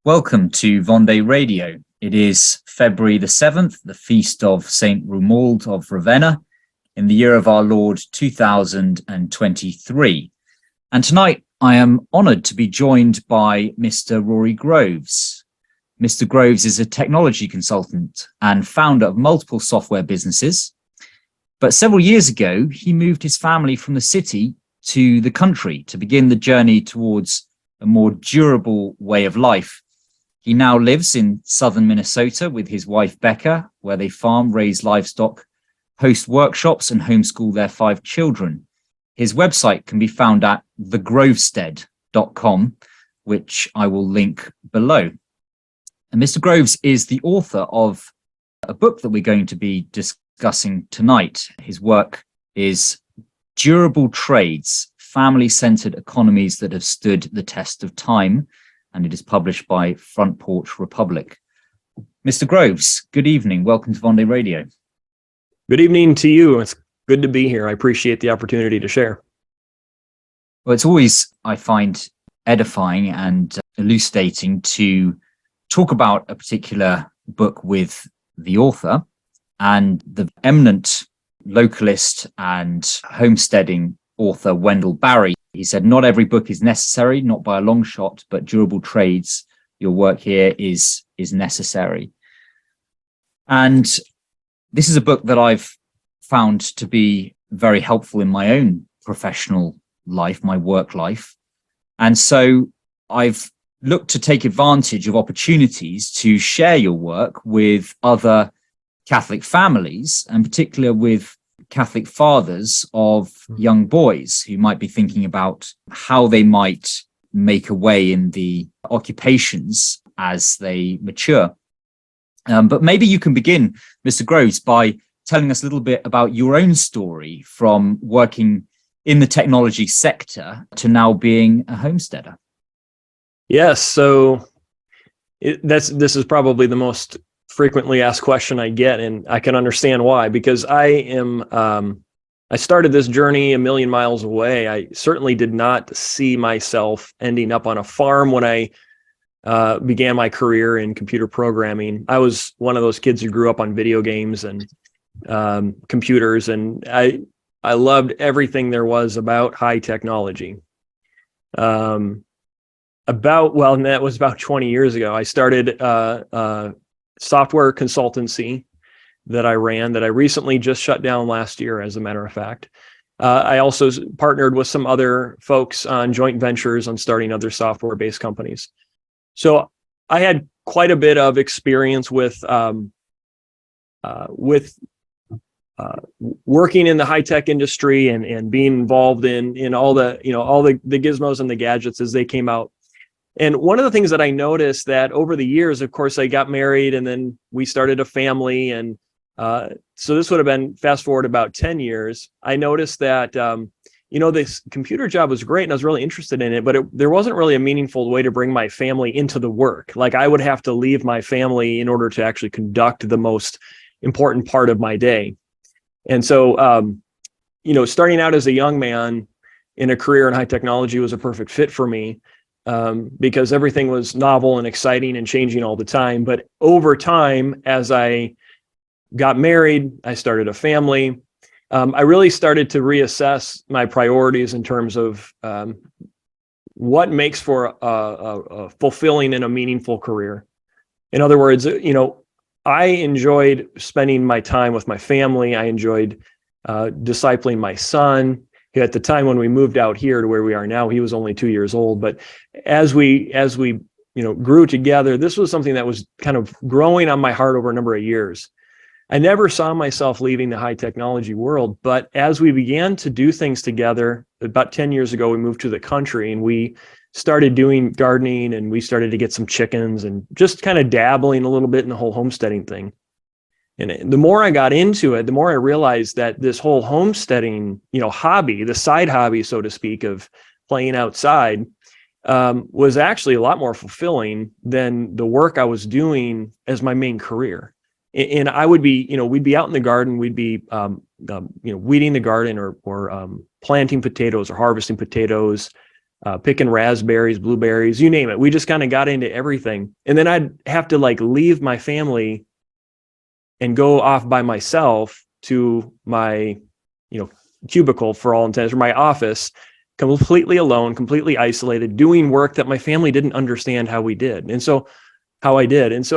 Welcome to Vendée Radio. It is February the 7th, the feast of Saint Romuald of Ravenna, in the year of our Lord 2023. And tonight I am honoured to be joined by Mr. Rory Groves. Mr. Groves is a technology consultant and founder of multiple software businesses. But several years ago, he moved his family from the city to the country to begin the journey towards a more durable way of life. He now lives in southern Minnesota with his wife, Becca, where they farm, raise livestock, host workshops, and homeschool their 5 children. His website can be found at thegrovestead.com, which I will link below. And Mr. Groves is the author of a book that we're going to be discussing tonight. His work is Durable Trades, Family-Centered Economies that Have Stood the Test of Time, and it is published by Porch Republic. Mr. Groves, good evening. Welcome to Vendée Radio. Good evening to you. It's good to be here. I appreciate the opportunity to share. Well, it's always, I find, edifying and elucidating to talk about a particular book with the author, and the eminent localist and homesteading author Wendell Berry. He said, not every book is necessary, not by a long shot, but Durable Trades, your work here is necessary. And this is a book that I've found to be very helpful in my own professional life, my work life. And so I've looked to take advantage of opportunities to share your work with other Catholic families, and particularly with Catholic fathers of young boys who might be thinking about how they might make a way in the occupations as they mature. But maybe you can begin, Mr. Groves, by telling us a little bit about your own story from working in the technology sector to now being a homesteader. Yes, so this is probably the most frequently asked question I get, and I can understand why, because I started this journey a million miles away. I certainly did not see myself ending up on a farm when I began my career in computer programming. I was one of those kids who grew up on video games and computers, and I loved everything there was about high technology. And that was about 20 years ago. I started software consultancy that I ran, that I recently just shut down last year, as a matter of fact. I also partnered with some other folks on joint ventures on starting other software-based companies. So I had quite a bit of experience with working in the high-tech industry and being involved in all the gizmos and the gadgets as they came out. And one of the things that I noticed that over the years, of course, I got married and then we started a family. And so this would have been fast forward about 10 years. I noticed that, this computer job was great and I was really interested in it, but there wasn't really a meaningful way to bring my family into the work. Like I would have to leave my family in order to actually conduct the most important part of my day. And so, starting out as a young man in a career in high technology was a perfect fit for me. Because everything was novel and exciting and changing all the time. But over time, as I got married, I started a family. I really started to reassess my priorities in terms of what makes for a fulfilling and a meaningful career. In other words, I enjoyed spending my time with my family. I enjoyed discipling my son. At the time when we moved out here to where we are now, he was only 2 years old. But as we grew together, this was something that was kind of growing on my heart over a number of years. I never saw myself leaving the high technology world, but as we began to do things together, about 10 years ago, we moved to the country and we started doing gardening and we started to get some chickens and just kind of dabbling a little bit in the whole homesteading thing. And the more I got into it, the more I realized that this whole homesteading, hobby, the side hobby, so to speak, of playing outside, was actually a lot more fulfilling than the work I was doing as my main career. And I would be, we'd be out in the garden, we'd be, weeding the garden or planting potatoes or harvesting potatoes, picking raspberries, blueberries, you name it. We just kind of got into everything. And then I'd have to leave my family and go off by myself to my, cubicle for all intents, or my office, completely alone, completely isolated, doing work that my family didn't understand how I did. And so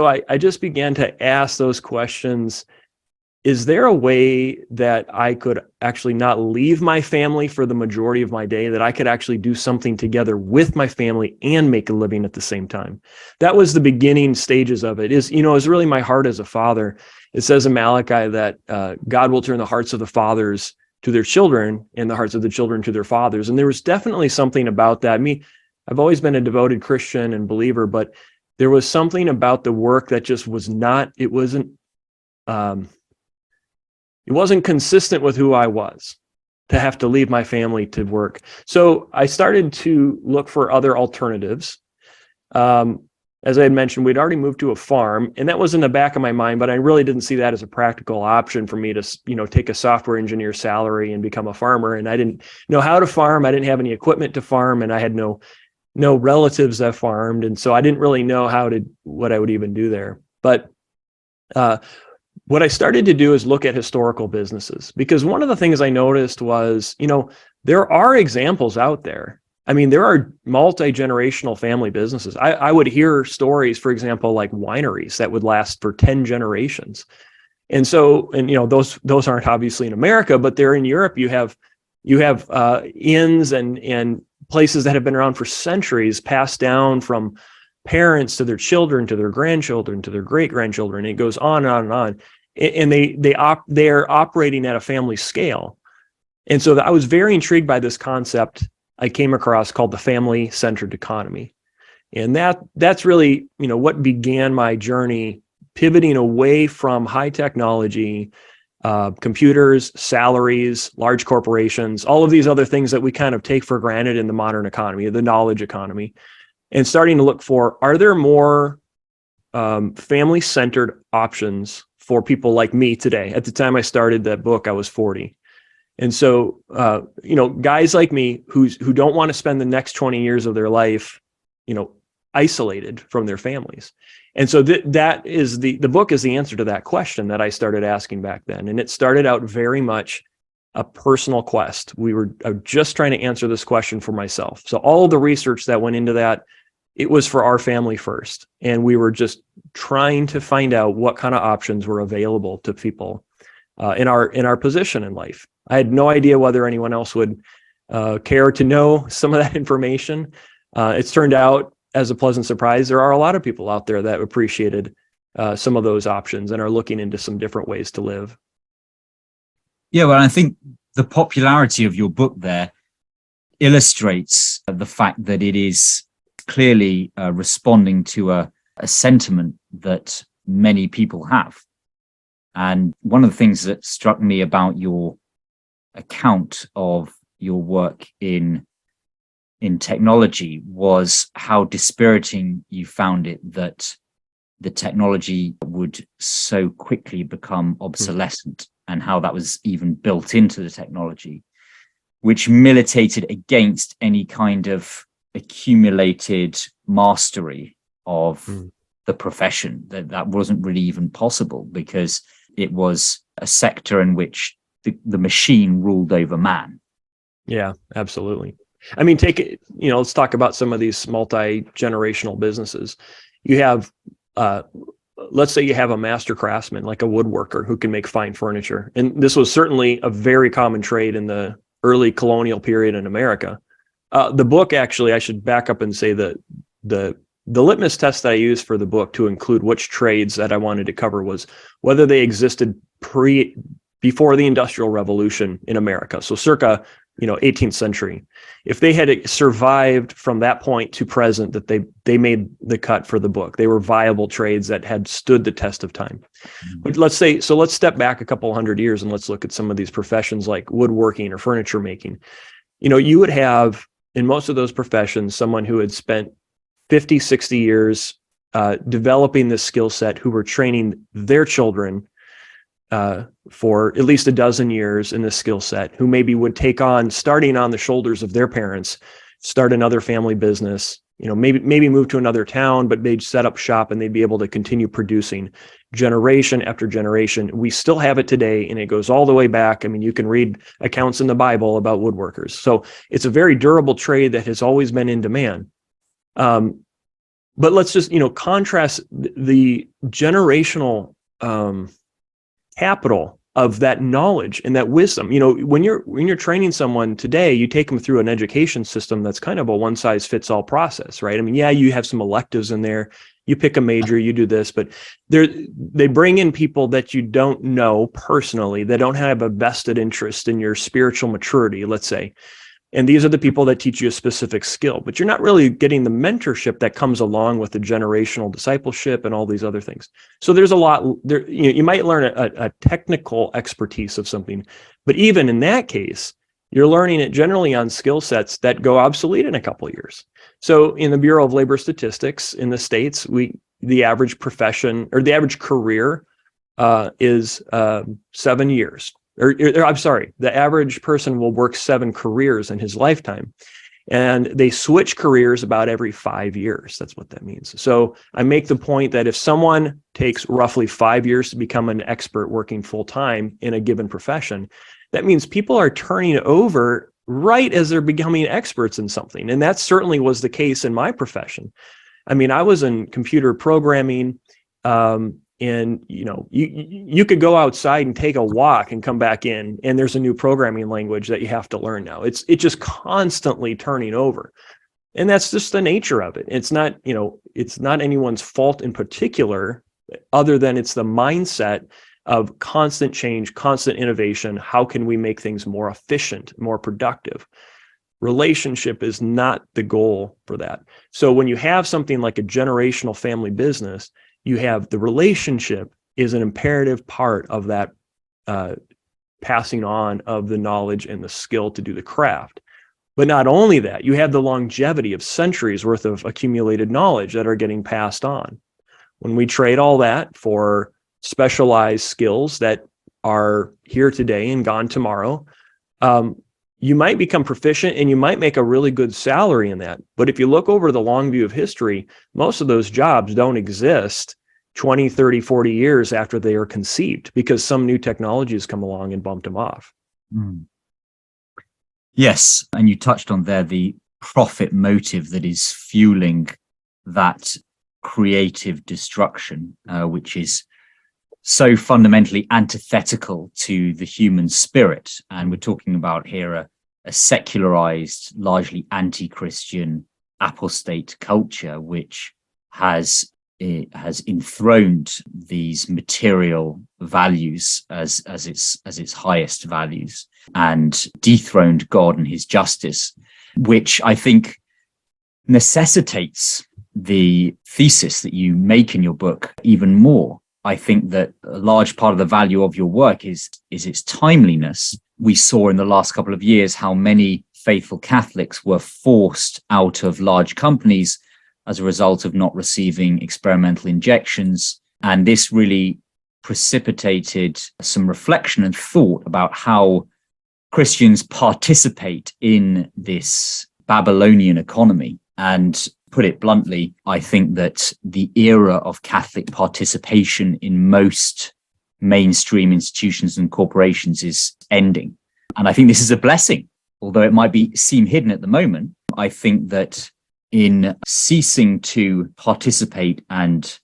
I just began to ask those questions. Is there a way that I could actually not leave my family for the majority of my day, that I could actually do something together with my family and make a living at the same time? That was the beginning stages of it. Is really my heart as a father. It says in Malachi that God will turn the hearts of the fathers to their children and the hearts of the children to their fathers. And there was definitely something about that. I've always been a devoted Christian and believer, but there was something about the work that just was not, it wasn't consistent with who I was, to have to leave my family to work. So I started to look for other alternatives. As I had mentioned, we'd already moved to a farm, and that was in the back of my mind, but I really didn't see that as a practical option for me to, take a software engineer salary and become a farmer. And I didn't know how to farm. I didn't have any equipment to farm, and I had no relatives that farmed. And so I didn't really know what I would even do there. But what I started to do is look at historical businesses, because one of the things I noticed was, there are examples out there. There are multi-generational family businesses. I would hear stories, for example, like wineries that would last for 10 generations. And so, those aren't obviously in America, but they're in Europe. You have inns and places that have been around for centuries, passed down from parents to their children, to their grandchildren, to their great-grandchildren. It goes on and on and on. And they're operating at a family scale. And so I was very intrigued by this concept I came across called the family-centered economy. And that's really, what began my journey pivoting away from high technology, computers, salaries, large corporations, all of these other things that we kind of take for granted in the modern economy, the knowledge economy, and starting to look for, are there more family-centered options for people like me today? At the time I started that book, I was 40. And so, guys like me who don't want to spend the next 20 years of their life, isolated from their families. And so that is the book is the answer to that question that I started asking back then. And it started out very much a personal quest. I were just trying to answer this question for myself. So all the research that went into that, it was for our family first. And we were just trying to find out what kind of options were available to people in our position in life. I had no idea whether anyone else would care to know some of that information. It's turned out, as a pleasant surprise, there are a lot of people out there that appreciated some of those options and are looking into some different ways to live. Yeah, well, I think the popularity of your book there illustrates the fact that it is clearly responding to a sentiment that many people have. And one of the things that struck me about your account of your work in technology was how dispiriting you found it that the technology would so quickly become obsolescent, and how that was even built into the technology, which militated against any kind of accumulated mastery of the profession. That wasn't really even possible, because it was a sector in which the machine ruled over man. Yeah, absolutely. I mean, take it, let's talk about some of these multi-generational businesses. You have, let's say you have a master craftsman, like a woodworker, who can make fine furniture. And this was certainly a very common trade in the early colonial period in America. The book, actually, I should back up and say that the litmus test that I used for the book to include which trades that I wanted to cover was whether they existed before the Industrial Revolution in America. So circa 18th century. If they had survived from that point to present, that they made the cut for the book. They were viable trades that had stood the test of time. But let's step back a couple hundred years and let's look at some of these professions like woodworking or furniture making. You would have in most of those professions someone who had spent 50, 60 years developing this skill set, who were training their children for at least a dozen years in this skill set, who maybe would take on, starting on the shoulders of their parents, start another family business, maybe move to another town, but they'd set up shop and they'd be able to continue producing generation after generation. We still have it today, and it goes all the way back. I mean, you can read accounts in the Bible about woodworkers. So it's a very durable trade that has always been in demand. But let's just, contrast the generational capital of that knowledge and that wisdom. When you're training someone today, you take them through an education system that's kind of a one size fits all process, right? I mean, yeah, you have some electives in there, you pick a major, you do this, but they bring in people that you don't know personally, that don't have a vested interest in your spiritual maturity, let's say. And these are the people that teach you a specific skill, but you're not really getting the mentorship that comes along with the generational discipleship and all these other things. So there's a lot there. You might learn a technical expertise of something, but even in that case, you're learning it generally on skill sets that go obsolete in a couple of years. So in the Bureau of Labor Statistics in the States, the average profession or the average career is 7 years. I'm sorry, the average person will work 7 careers in his lifetime, and they switch careers about every 5 years. That's what that means. So I make the point that if someone takes roughly 5 years to become an expert working full time in a given profession, that means people are turning over right as they're becoming experts in something. And that certainly was the case in my profession. I mean, I was in computer programming, and you could go outside and take a walk and come back in, and there's a new programming language that you have to learn now. It's just constantly turning over, and that's just the nature of it. It's not anyone's fault in particular, other than it's the mindset of constant change, constant innovation. How can we make things more efficient, more productive? Relationship is not the goal for that. So when you have something like a generational family business, you have the relationship is an imperative part of that passing on of the knowledge and the skill to do the craft. But not only that, you have the longevity of centuries worth of accumulated knowledge that are getting passed on. When we trade all that for specialized skills that are here today and gone tomorrow, you might become proficient and you might make a really good salary in that. But if you look over the long view of history, most of those jobs don't exist 20, 30, 40 years after they are conceived, because some new technology has come along and bumped them off. Yes. And you touched on there the profit motive that is fueling that creative destruction, which is so fundamentally antithetical to the human spirit. And we're talking about here a secularized, largely anti-Christian, apostate culture, which has enthroned these material values as its highest values, and dethroned God and his justice, which I think necessitates the thesis that you make in your book even more. I think that a large part of the value of your work is its timeliness. We saw in the last couple of years how many faithful Catholics were forced out of large companies as a result of not receiving experimental injections. And this really precipitated some reflection and thought about how Christians participate in this Babylonian economy. And put it bluntly, I think that the era of Catholic participation in most mainstream institutions and corporations is ending. And I think this is a blessing, although it might seem hidden at the moment. I think that in ceasing to participate and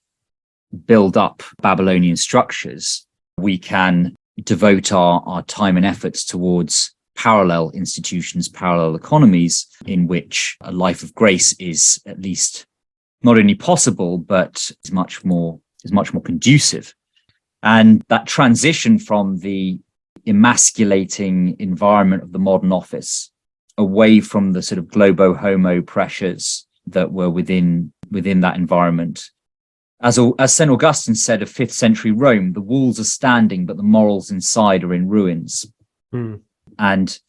build up Babylonian structures, we can devote our time and efforts towards parallel institutions, parallel economies, in which a life of grace is at least not only possible, but is much more conducive. And that transition from the emasculating environment of the modern office away from the sort of globo homo pressures that were within that environment. As St. Augustine said of 5th century Rome, the walls are standing, but the morals inside are in ruins. And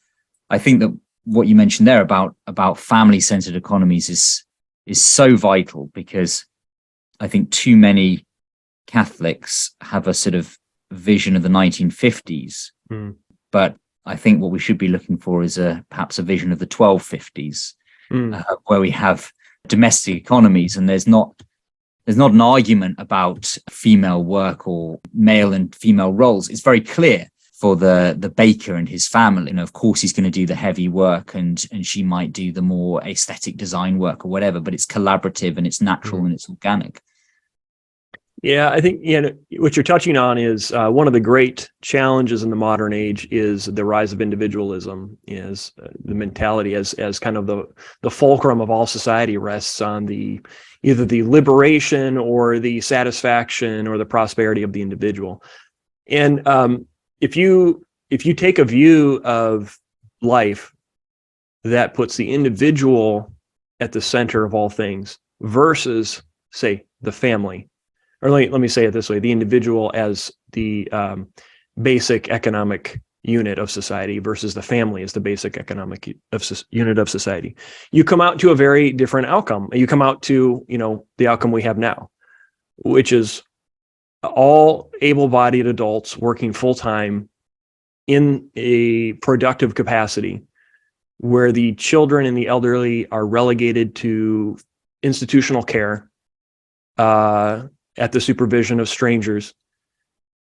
I think that what you mentioned there about family-centered economies is so vital, because I think too many Catholics have a sort of vision of the 1950s. But I think what we should be looking for is perhaps a vision of the 1250s, where we have domestic economies, and there's not an argument about female work or male and female roles. It's very clear for the baker and his family. And of course, he's going to do the heavy work, and she might do the more aesthetic design work or whatever, but it's collaborative and it's natural and it's organic. Yeah, I think what you're touching on is one of the great challenges in the modern age is the rise of individualism, is the mentality as kind of the fulcrum of all society rests on either the liberation or the satisfaction or the prosperity of the individual. And if you take a view of life that puts the individual at the center of all things versus, say, the family, or let me say it this way, the individual as the basic economic unit of society versus the family as the basic economic unit of society, you come out to a very different outcome. You come out to, the outcome we have now, which is all able-bodied adults working full-time in a productive capacity, where the children and the elderly are relegated to institutional care, at the supervision of strangers,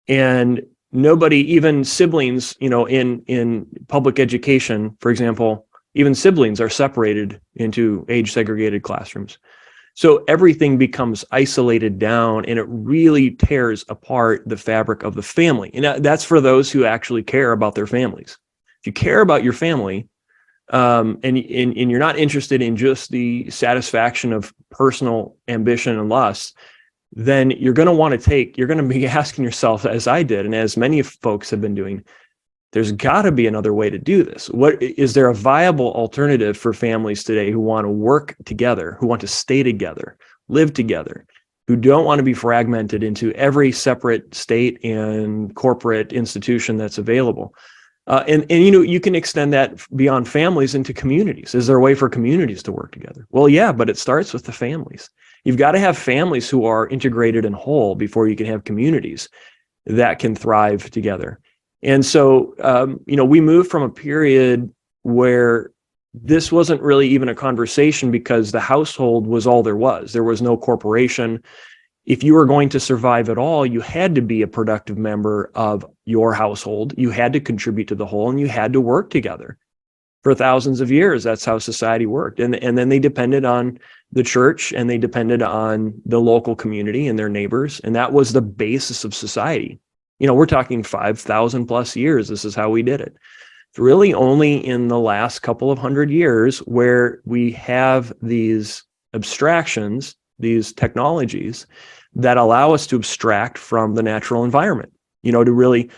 and nobody, even siblings, in public education, for example, even siblings are separated into age segregated classrooms. So everything becomes isolated down, and it really tears apart the fabric of the family. And that's for those who actually care about their families. If you care about your family, and you're not interested in just the satisfaction of personal ambition and lust, then you're going to be asking yourself, as I did, and as many folks have been doing, there's got to be another way to do this. Is there a viable alternative for families today who want to work together, who want to stay together, live together, who don't want to be fragmented into every separate state and corporate institution that's available? And you can extend that beyond families into communities. Is there a way for communities to work together? Well, yeah, but it starts with the families. You've got to have families who are integrated and whole before you can have communities that can thrive together. And so, we moved from a period where this wasn't really even a conversation because the household was all there was. There was no corporation. If you were going to survive at all, you had to be a productive member of your household. You had to contribute to the whole, and you had to work together. For thousands of years, that's how society worked. And then they depended on the church, and they depended on the local community and their neighbors. And that was the basis of society. We're talking 5,000 plus years. This is how we did it. It's really only in the last couple of hundred years where we have these abstractions, these technologies that allow us to abstract from the natural environment, to really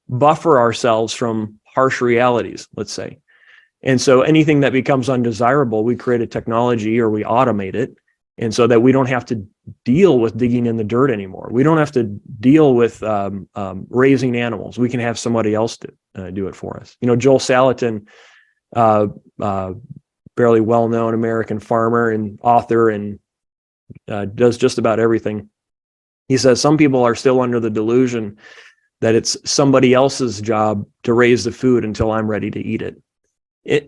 buffer ourselves from harsh realities, let's say. And so anything that becomes undesirable, we create a technology or we automate it. And so that we don't have to deal with digging in the dirt anymore. We don't have to deal with raising animals. We can have somebody else do it for us. Joel Salatin, fairly well-known American farmer and author, and does just about everything. He says some people are still under the delusion that it's somebody else's job to raise the food until I'm ready to eat it.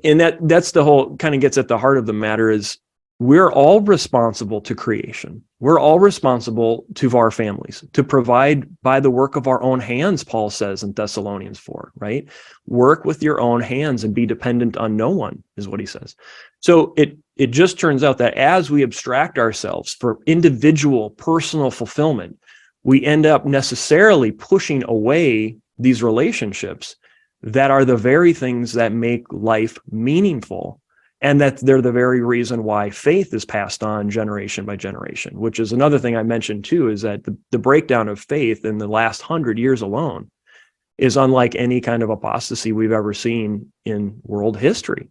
And that's the whole kind of gets at the heart of the matter is we're all responsible to creation. We're all responsible to our families, to provide by the work of our own hands, Paul says in Thessalonians 4, right? Work with your own hands and be dependent on no one, is what he says. So it just turns out that as we abstract ourselves for individual personal fulfillment, we end up necessarily pushing away these relationships that are the very things that make life meaningful, and that they're the very reason why faith is passed on generation by generation, which is another thing I mentioned too, is that the breakdown of faith in the last 100 years alone is unlike any kind of apostasy we've ever seen in world history.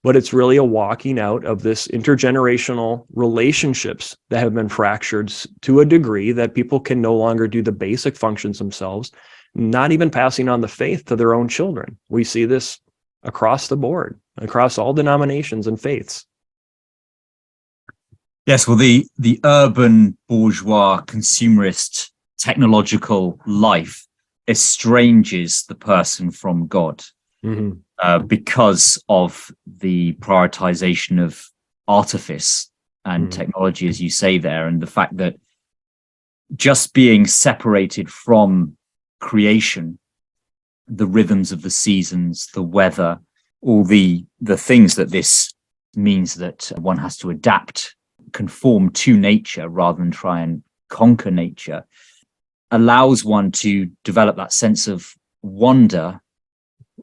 But it's really a walking out of this intergenerational relationships that have been fractured to a degree that people can no longer do the basic functions themselves, not even passing on the faith to their own children. We see this across the board, across all denominations and faiths. Yes, well, the urban bourgeois consumerist technological life estranges the person from God. Mm-hmm. Because of the prioritization of artifice and technology, as you say there, and the fact that just being separated from creation, the rhythms of the seasons, the weather, all the things that this means that one has to adapt, conform to nature rather than try and conquer nature, allows one to develop that sense of wonder,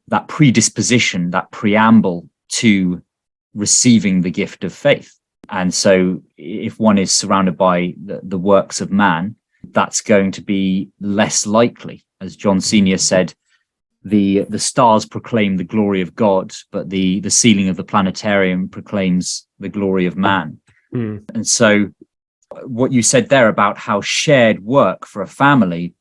that predisposition, that preamble to receiving the gift of faith. And so if one is surrounded by the works of man, that's going to be less likely. As John Senior said, the stars proclaim the glory of God, but the ceiling of the planetarium proclaims the glory of man. And so what you said there about how shared work for a family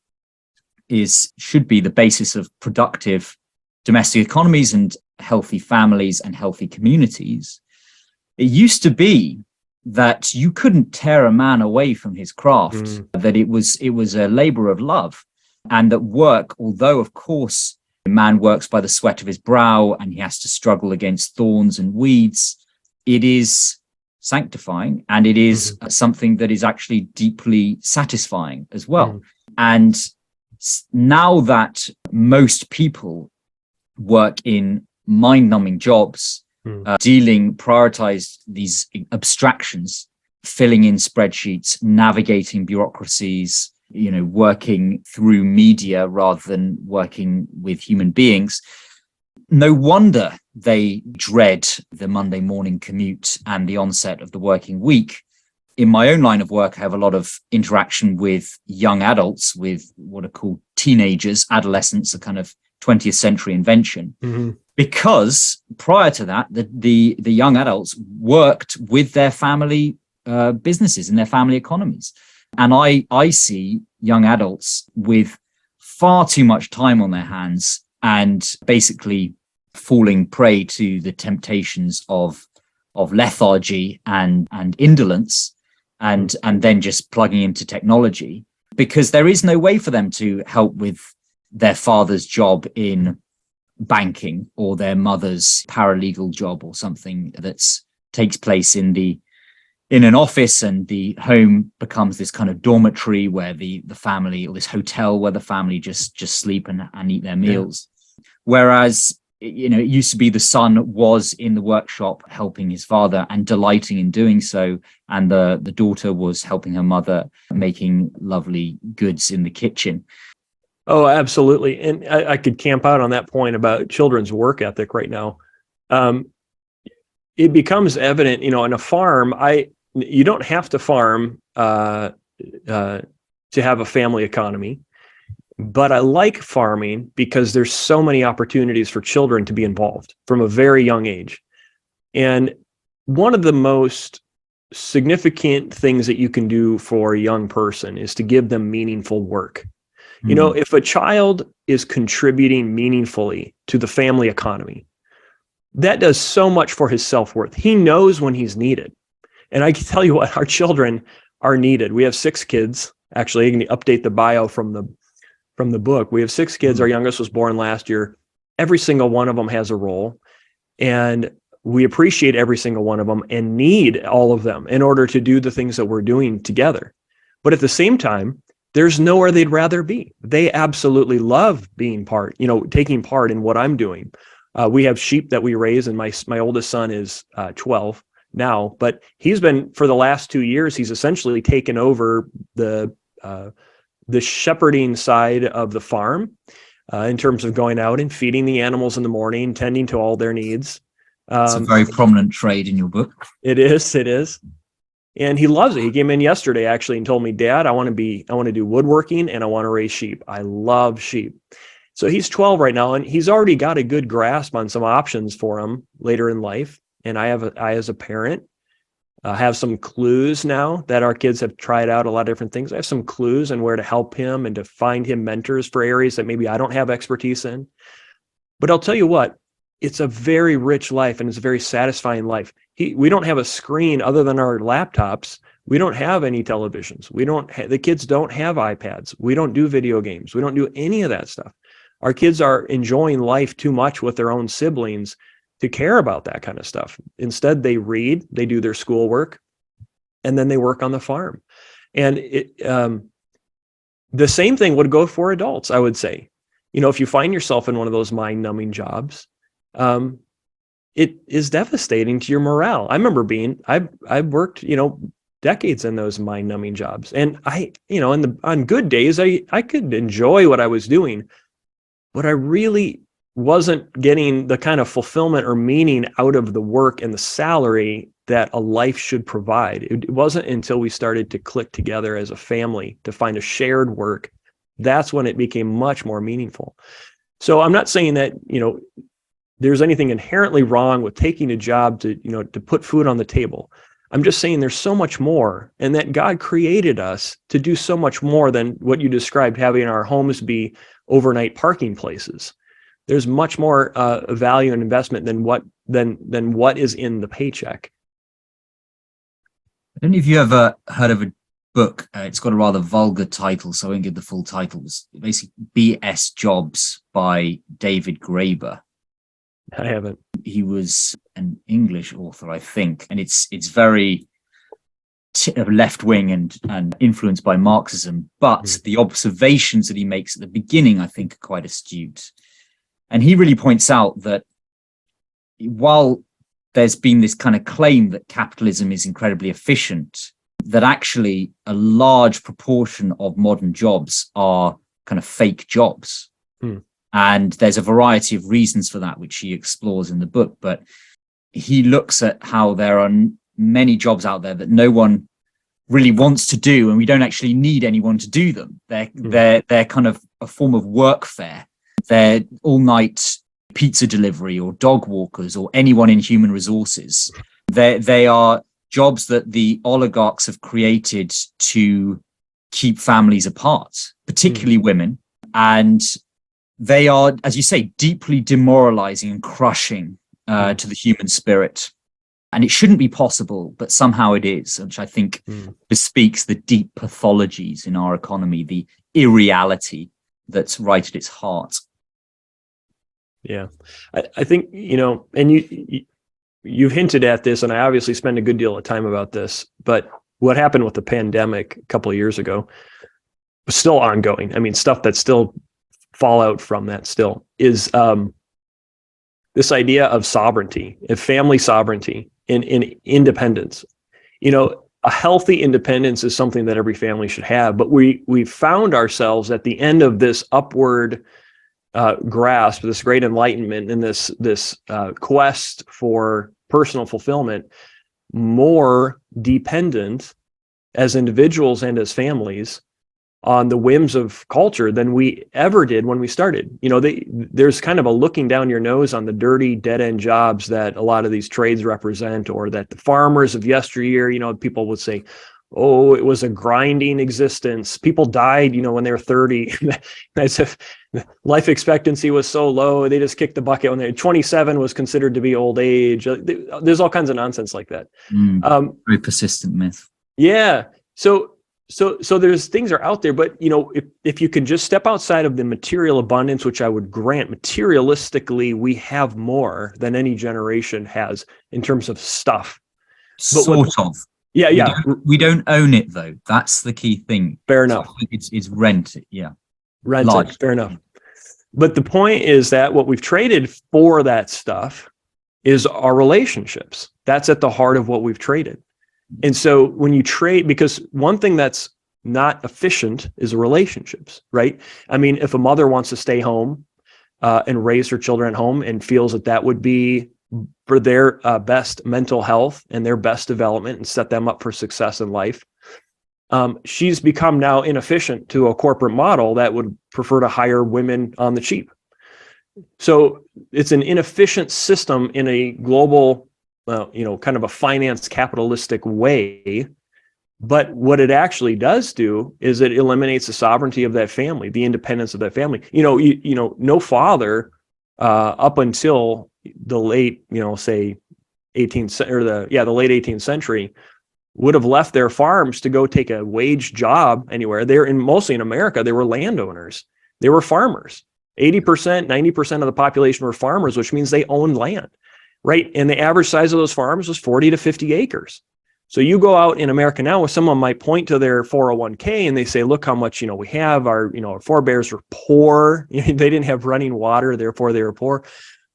should be the basis of productive domestic economies and healthy families and healthy communities. It used to be that you couldn't tear a man away from his craft, that it was a labor of love, and that work, although of course a man works by the sweat of his brow and he has to struggle against thorns and weeds, it is sanctifying, and it is something that is actually deeply satisfying as well. And now that most people work in mind-numbing jobs, prioritize these abstractions, filling in spreadsheets, navigating bureaucracies, working through media rather than working with human beings. No wonder they dread the Monday morning commute and the onset of the working week. In my own line of work, I have a lot of interaction with young adults, with what are called teenagers, adolescents, a kind of 20th century invention. Because prior to that, the young adults worked with their family businesses and their family economies. And I see young adults with far too much time on their hands and basically falling prey to the temptations of lethargy and indolence, and then just plugging into technology, because there is no way for them to help with their father's job in banking or their mother's paralegal job or something that takes place in an office, and the home becomes this kind of dormitory where the family, or this hotel where the family just sleep and eat their meals. Whereas, it used to be the son was in the workshop helping his father and delighting in doing so, and the daughter was helping her mother making lovely goods in the kitchen. Oh, absolutely. And I could camp out on that point about children's work ethic right now. It becomes evident, in a farm, you don't have to farm to have a family economy. But I like farming because there's so many opportunities for children to be involved from a very young age. And one of the most significant things that you can do for a young person is to give them meaningful work. You know, if a child is contributing meaningfully to the family economy, that does so much for his self-worth. He knows when he's needed. And I can tell you what, our children are needed. We have 6 kids. Actually, you can update the bio from the book. We have 6 kids. Our youngest was born last year. Every single one of them has a role. And we appreciate every single one of them and need all of them in order to do the things that we're doing together. But at the same time, there's nowhere they'd rather be. They absolutely love being taking part in what I'm doing. We have sheep that we raise, and my oldest son is 12 now, but he's been, for the last 2 years, he's essentially taken over the shepherding side of the farm in terms of going out and feeding the animals in the morning, tending to all their needs. It's a very prominent trade in your book. It is. And he loves it. He came in yesterday actually and told me, Dad, I want to do woodworking and I want to raise sheep. I love sheep. So he's 12 right now, and he's already got a good grasp on some options for him later in life. And I as a parent, have some clues now that our kids have tried out a lot of different things. I have some clues on where to help him and to find him mentors for areas that maybe I don't have expertise in. But I'll tell you what, it's a very rich life and it's a very satisfying life. We don't have a screen other than our laptops. We don't have any televisions. The kids don't have iPads. We don't do video games. We don't do any of that stuff. Our kids are enjoying life too much with their own siblings to care about that kind of stuff. Instead, they read, they do their schoolwork, and then they work on the farm. And the same thing would go for adults, I would say. You know, if you find yourself in one of those mind-numbing jobs, it is devastating to your morale. I remember I worked, decades in those mind-numbing jobs. And on good days, I could enjoy what I was doing, but I really wasn't getting the kind of fulfillment or meaning out of the work and the salary that a life should provide. It wasn't until we started to click together as a family to find a shared work, that's when it became much more meaningful. So I'm not saying that, there's anything inherently wrong with taking a job to put food on the table. I'm just saying there's so much more, and that God created us to do so much more than what you described, having our homes be overnight parking places. There's much more value and investment than what is in the paycheck. I don't know if you ever heard of a book. It's got a rather vulgar title, so I won't give the full titles. Basically, BS Jobs by David Graeber. I haven't. He was an English author, I think, and it's very left wing and influenced by Marxism. But the observations that he makes at the beginning, I think, are quite astute. And he really points out that while there's been this kind of claim that capitalism is incredibly efficient, that actually a large proportion of modern jobs are kind of fake jobs. And there's a variety of reasons for that, which he explores in the book. But he looks at how there are many jobs out there that no one really wants to do, and we don't actually need anyone to do them. They're kind of a form of workfare. They're all-night pizza delivery or dog walkers or anyone in human resources. They are jobs that the oligarchs have created to keep families apart, particularly women. And they are, as you say, deeply demoralizing and crushing to the human spirit. And it shouldn't be possible, but somehow it is, which I think bespeaks the deep pathologies in our economy, the irreality that's right at its heart. Yeah, I think, and you've hinted at this, and I obviously spend a good deal of time about this, but what happened with the pandemic a couple of years ago was still ongoing. I mean, stuff that's still fallout from that still is this idea of sovereignty, of family sovereignty and independence. A healthy independence is something that every family should have, but we found ourselves at the end of this upward grasp, this great enlightenment, and this quest for personal fulfillment, more dependent as individuals and as families on the whims of culture than we ever did when we started. There's kind of a looking down your nose on the dirty dead end jobs that a lot of these trades represent, or that the farmers of yesteryear, people would say, oh, it was a grinding existence. People died, when they were 30, as if life expectancy was so low. They just kicked the bucket when they 27 was considered to be old age. There's all kinds of nonsense like that. Very persistent myth. Yeah. So there's things are out there, but if you can just step outside of the material abundance, which I would grant materialistically, we have more than any generation has in terms of stuff. But sort of. Yeah. We don't own it though. That's the key thing. Fair enough. So it's rent. Yeah. Rented. Fair enough. But the point is that what we've traded for that stuff is our relationships. That's at the heart of what we've traded. And so when you trade, because one thing that's not efficient is relationships, right? I mean, if a mother wants to stay home and raise her children at home and feels that would be for their best mental health and their best development and set them up for success in life, she's become now inefficient to a corporate model that would prefer to hire women on the cheap. So it's an inefficient system in a global, kind of a finance capitalistic way. But what it actually does do is it eliminates the sovereignty of that family, the independence of that family. No father up until the late, say 18th or the late 18th century would have left their farms to go take a wage job anywhere. Mostly in America, they were landowners. They were farmers. 80%, 90% of the population were farmers, which means they owned land, right? And the average size of those farms was 40 to 50 acres. So you go out in America now where someone might point to their 401k and they say, look how much, we have, our forebears were poor. They didn't have running water, therefore they were poor.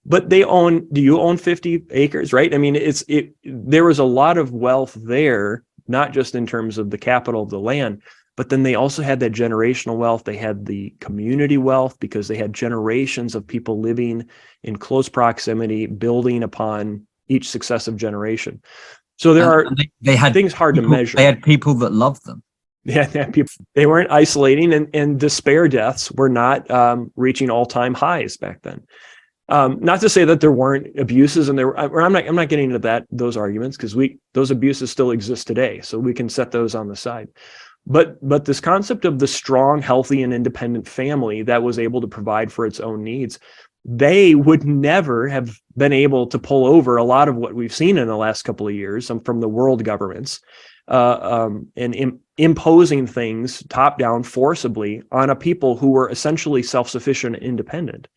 But do you own 50 acres, right? I mean, there was a lot of wealth there, not just in terms of the capital of the land, but then they also had that generational wealth. They had the community wealth because they had generations of people living in close proximity, building upon each successive generation. So they had things hard to measure. They had people that loved them. Yeah, people. They weren't isolating, and despair deaths were not reaching all-time highs back then. Not to say that there weren't abuses, and I'm not getting into those arguments, because those abuses still exist today, so we can set those on the side. But this concept of the strong, healthy, and independent family that was able to provide for its own needs, they would never have been able to pull over a lot of what we've seen in the last couple of years from the world governments, and imposing things top down forcibly on a people who were essentially self-sufficient and independent.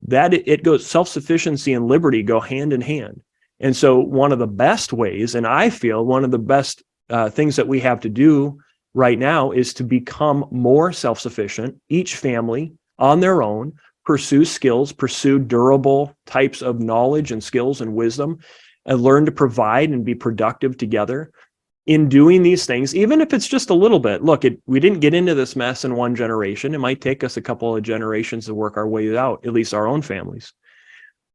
That it goes, self-sufficiency and liberty go hand in hand. And so one of the best ways, and I feel one of the best things that we have to do right now, is to become more self-sufficient, each family on their own, pursue skills, pursue durable types of knowledge and skills and wisdom, and learn to provide and be productive together. In doing these things, even if it's just a little bit, we didn't get into this mess in one generation. It might take us a couple of generations to work our way out, at least our own families.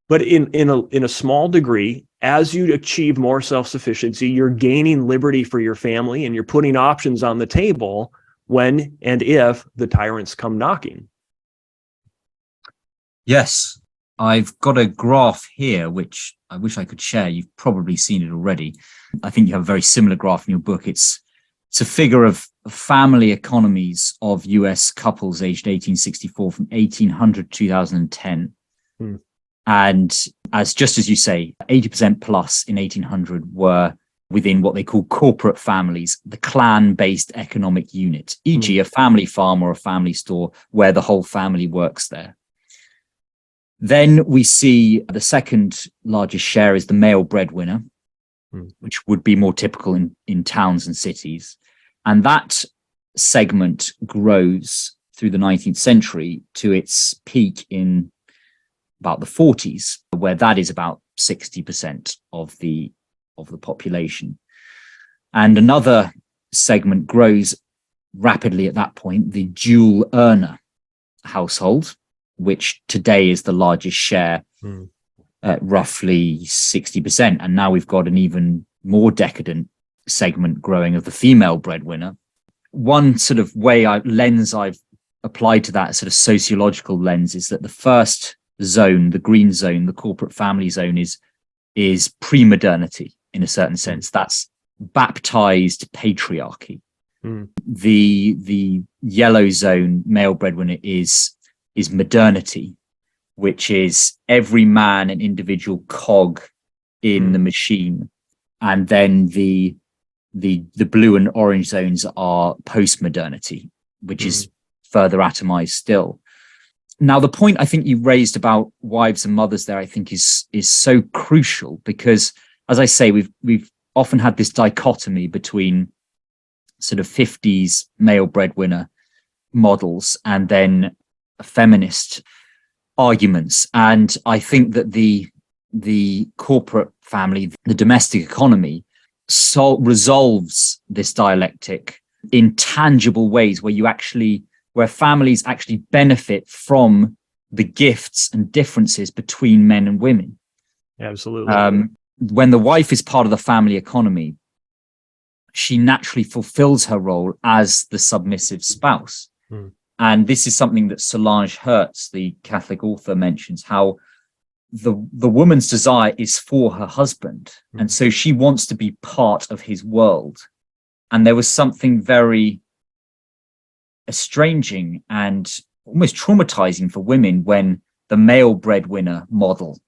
But in a small degree, as you achieve more self-sufficiency, you're gaining liberty for your family, and you're putting options on the table when and if the tyrants come knocking. Yes, I've got a graph here, which I wish I could share. You've probably seen it already. I think you have a very similar graph in your book. It's a figure of family economies of US couples aged 1864 from 1800 to 2010. And just as you say, 80% plus in 1800 were within what they call corporate families, the clan-based economic unit, e.g. a family farm or a family store where the whole family works there. Then we see the second largest share is the male breadwinner, which would be more typical in towns and cities. And that segment grows through the 19th century to its peak in about the 40s, where that is about 60% of the population. And another segment grows rapidly at that point, the dual earner household, which today is the largest share at roughly 60%. And now we've got an even more decadent segment growing of the female breadwinner, one sort of lens I've applied to that sort of sociological lens is that the first zone, the green zone, the corporate family zone, is pre-modernity in a certain sense. That's baptized patriarchy. The yellow zone, male breadwinner, is modernity, which is every man an individual cog in the machine. And then the blue and orange zones are post-modernity, which is further atomized still. Now, the point I think you raised about wives and mothers there, I think is so crucial, because, as I say, we've often had this dichotomy between sort of 50s male breadwinner models and then feminist arguments. And I think that the corporate family, the domestic economy, resolves this dialectic in tangible ways where families actually benefit from the gifts and differences between men and women. Absolutely. When the wife is part of the family economy, she naturally fulfills her role as the submissive spouse. And this is something that Solange Hertz, the Catholic author, mentions, how the woman's desire is for her husband. And so she wants to be part of his world. And there was something very estranging and almost traumatizing for women when the male breadwinner model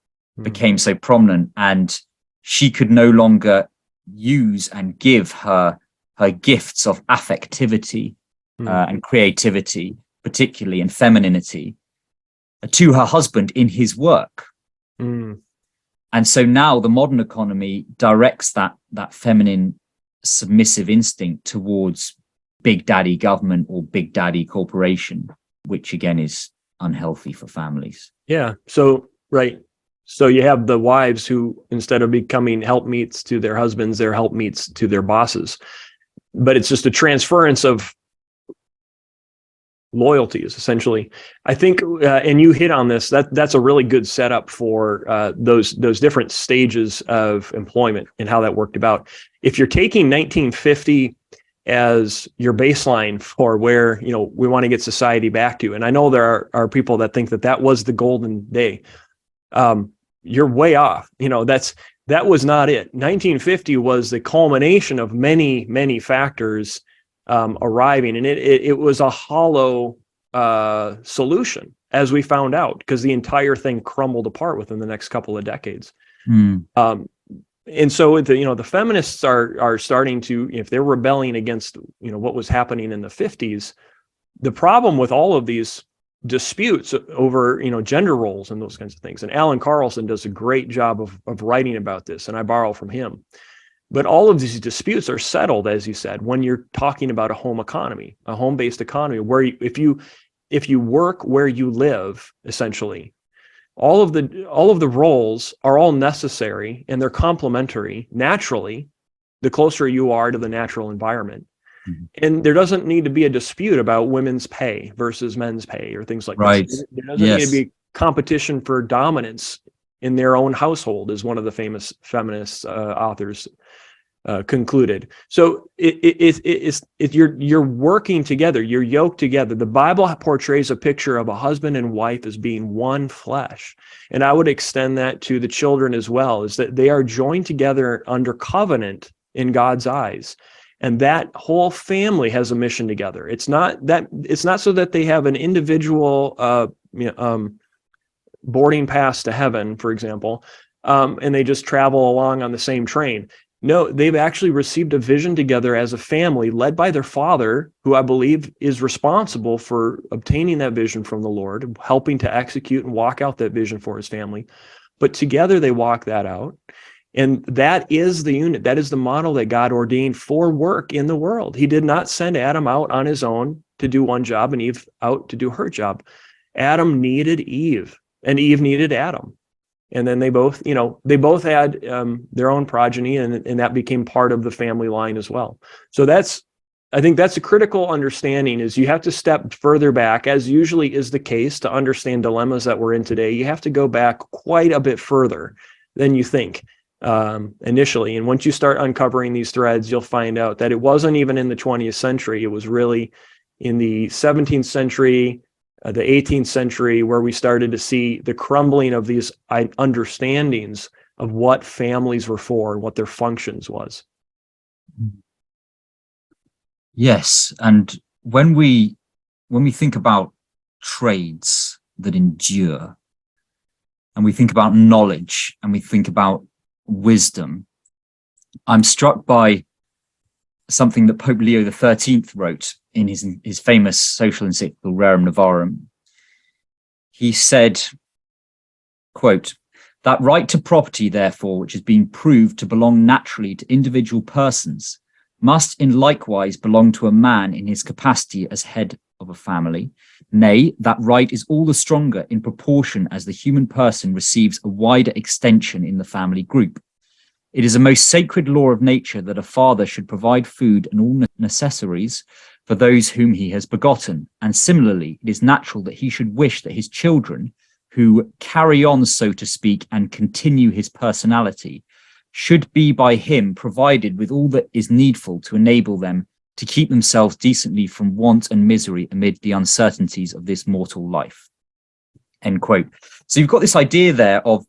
became so prominent, and she could no longer use and give her gifts of affectivity and creativity, particularly, and femininity, to her husband in his work. And so now the modern economy directs that feminine submissive instinct towards big daddy government or big daddy corporation, which again is unhealthy for families. Yeah. So, right. So you have the wives who, instead of becoming helpmeets to their husbands, they're helpmeets to their bosses. But it's just a transference of loyalties, essentially. I think, and you hit on this, that's a really good setup for those different stages of employment and how that worked about. If you're taking 1950 as your baseline for where, we want to get society back to, and I know there are people that think that was the golden day. You're way off. That was not it. 1950 was the culmination of many, many factors arriving, and it was a hollow solution, as we found out, because the entire thing crumbled apart within the next couple of decades. And so the feminists are starting to, if they're rebelling against what was happening in the 50s, the problem with all of these disputes over gender roles and those kinds of things, and Alan Carlson does a great job of writing about this, and I borrow from him. But all of these disputes are settled, as you said, when you're talking about a home economy, a home-based economy, where if you work where you live, essentially, all of the roles are all necessary, and they're complementary naturally, the closer you are to the natural environment. And there doesn't need to be a dispute about women's pay versus men's pay or things like this. There doesn't need to be competition for dominance in their own household, as one of the famous feminist authors concluded. So you're working together, you're yoked together. The Bible portrays a picture of a husband and wife as being one flesh. And I would extend that to the children as well, is that they are joined together under covenant in God's eyes. And that whole family has a mission together. It's not so that they have an individual boarding pass to heaven, for example, and they just travel along on the same train. No, they've actually received a vision together as a family, led by their father, who I believe is responsible for obtaining that vision from the Lord, helping to execute and walk out that vision for his family. But together they walk that out. And that is the unit. That is the model that God ordained for work in the world. He did not send Adam out on his own to do one job and Eve out to do her job. Adam needed Eve, and Eve needed Adam. And then they both had their own progeny, and that became part of the family line as well. So I think that's a critical understanding, is you have to step further back, as usually is the case, to understand dilemmas that we're in today. You have to go back quite a bit further than you think. initially. And once you start uncovering these threads, you'll find out that it wasn't even in the 20th century. It was really in the 17th century, the 18th century, where we started to see the crumbling of these understandings of what families were for and what their functions was. Yes, and when we think about trades that endure, and we think about knowledge, and we think about wisdom, I'm struck by something that Pope Leo XIII wrote in his famous social encyclical Rerum Novarum. He said, quote, "That right to property, therefore, which has been proved to belong naturally to individual persons, must in likewise belong to a man in his capacity as head of a family. Nay, that right is all the stronger in proportion as the human person receives a wider extension in the family group. It is a most sacred law of nature that a father should provide food and all necessaries for those whom he has begotten. And similarly, it is natural that he should wish that his children, who carry on, so to speak, and continue his personality, should be by him provided with all that is needful to enable them to keep themselves decently from want and misery amid the uncertainties of this mortal life." End quote. So you've got this idea there of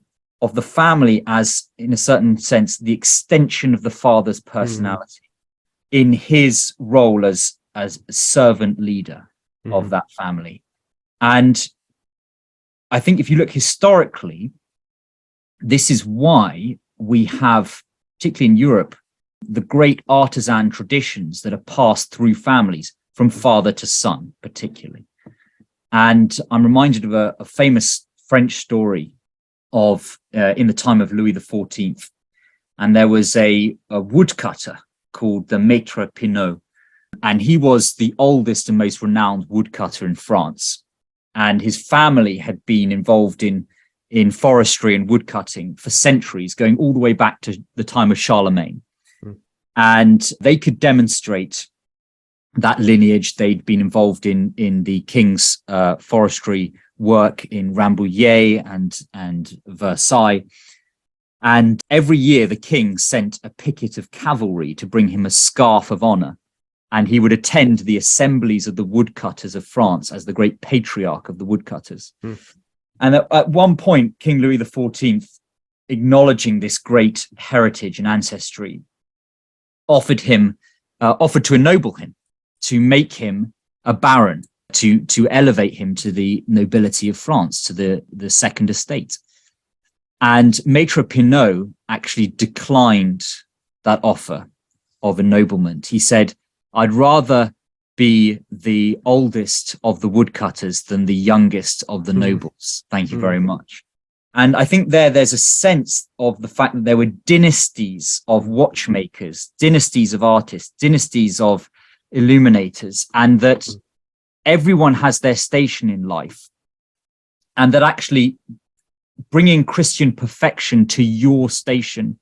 the family as, in a certain sense, the extension of the father's personality in his role as servant leader of that family. And I think if you look historically, this is why we have, particularly in Europe, the great artisan traditions that are passed through families from father to son, particularly. And I'm reminded of a famous French story of in the time of Louis XIV. And there was a woodcutter called the Maître Pinot. And he was the oldest and most renowned woodcutter in France. And his family had been involved in forestry and woodcutting for centuries, going all the way back to the time of Charlemagne. And they could demonstrate that lineage. They'd been involved in the king's forestry work in Rambouillet and Versailles. And every year the king sent a picket of cavalry to bring him a scarf of honor. And he would attend the assemblies of the woodcutters of France as the great patriarch of the woodcutters. And at one point, King Louis XIV, acknowledging this great heritage and ancestry, offered to ennoble him, to make him a baron, to elevate him to the nobility of France, to the second estate. And Maître Pinot actually declined that offer of ennoblement. He said, "I'd rather be the oldest of the woodcutters than the youngest of the nobles. Thank you very much." And I think there's a sense of the fact that there were dynasties of watchmakers, dynasties of artists, dynasties of illuminators, and that everyone has their station in life. And that actually bringing Christian perfection to your station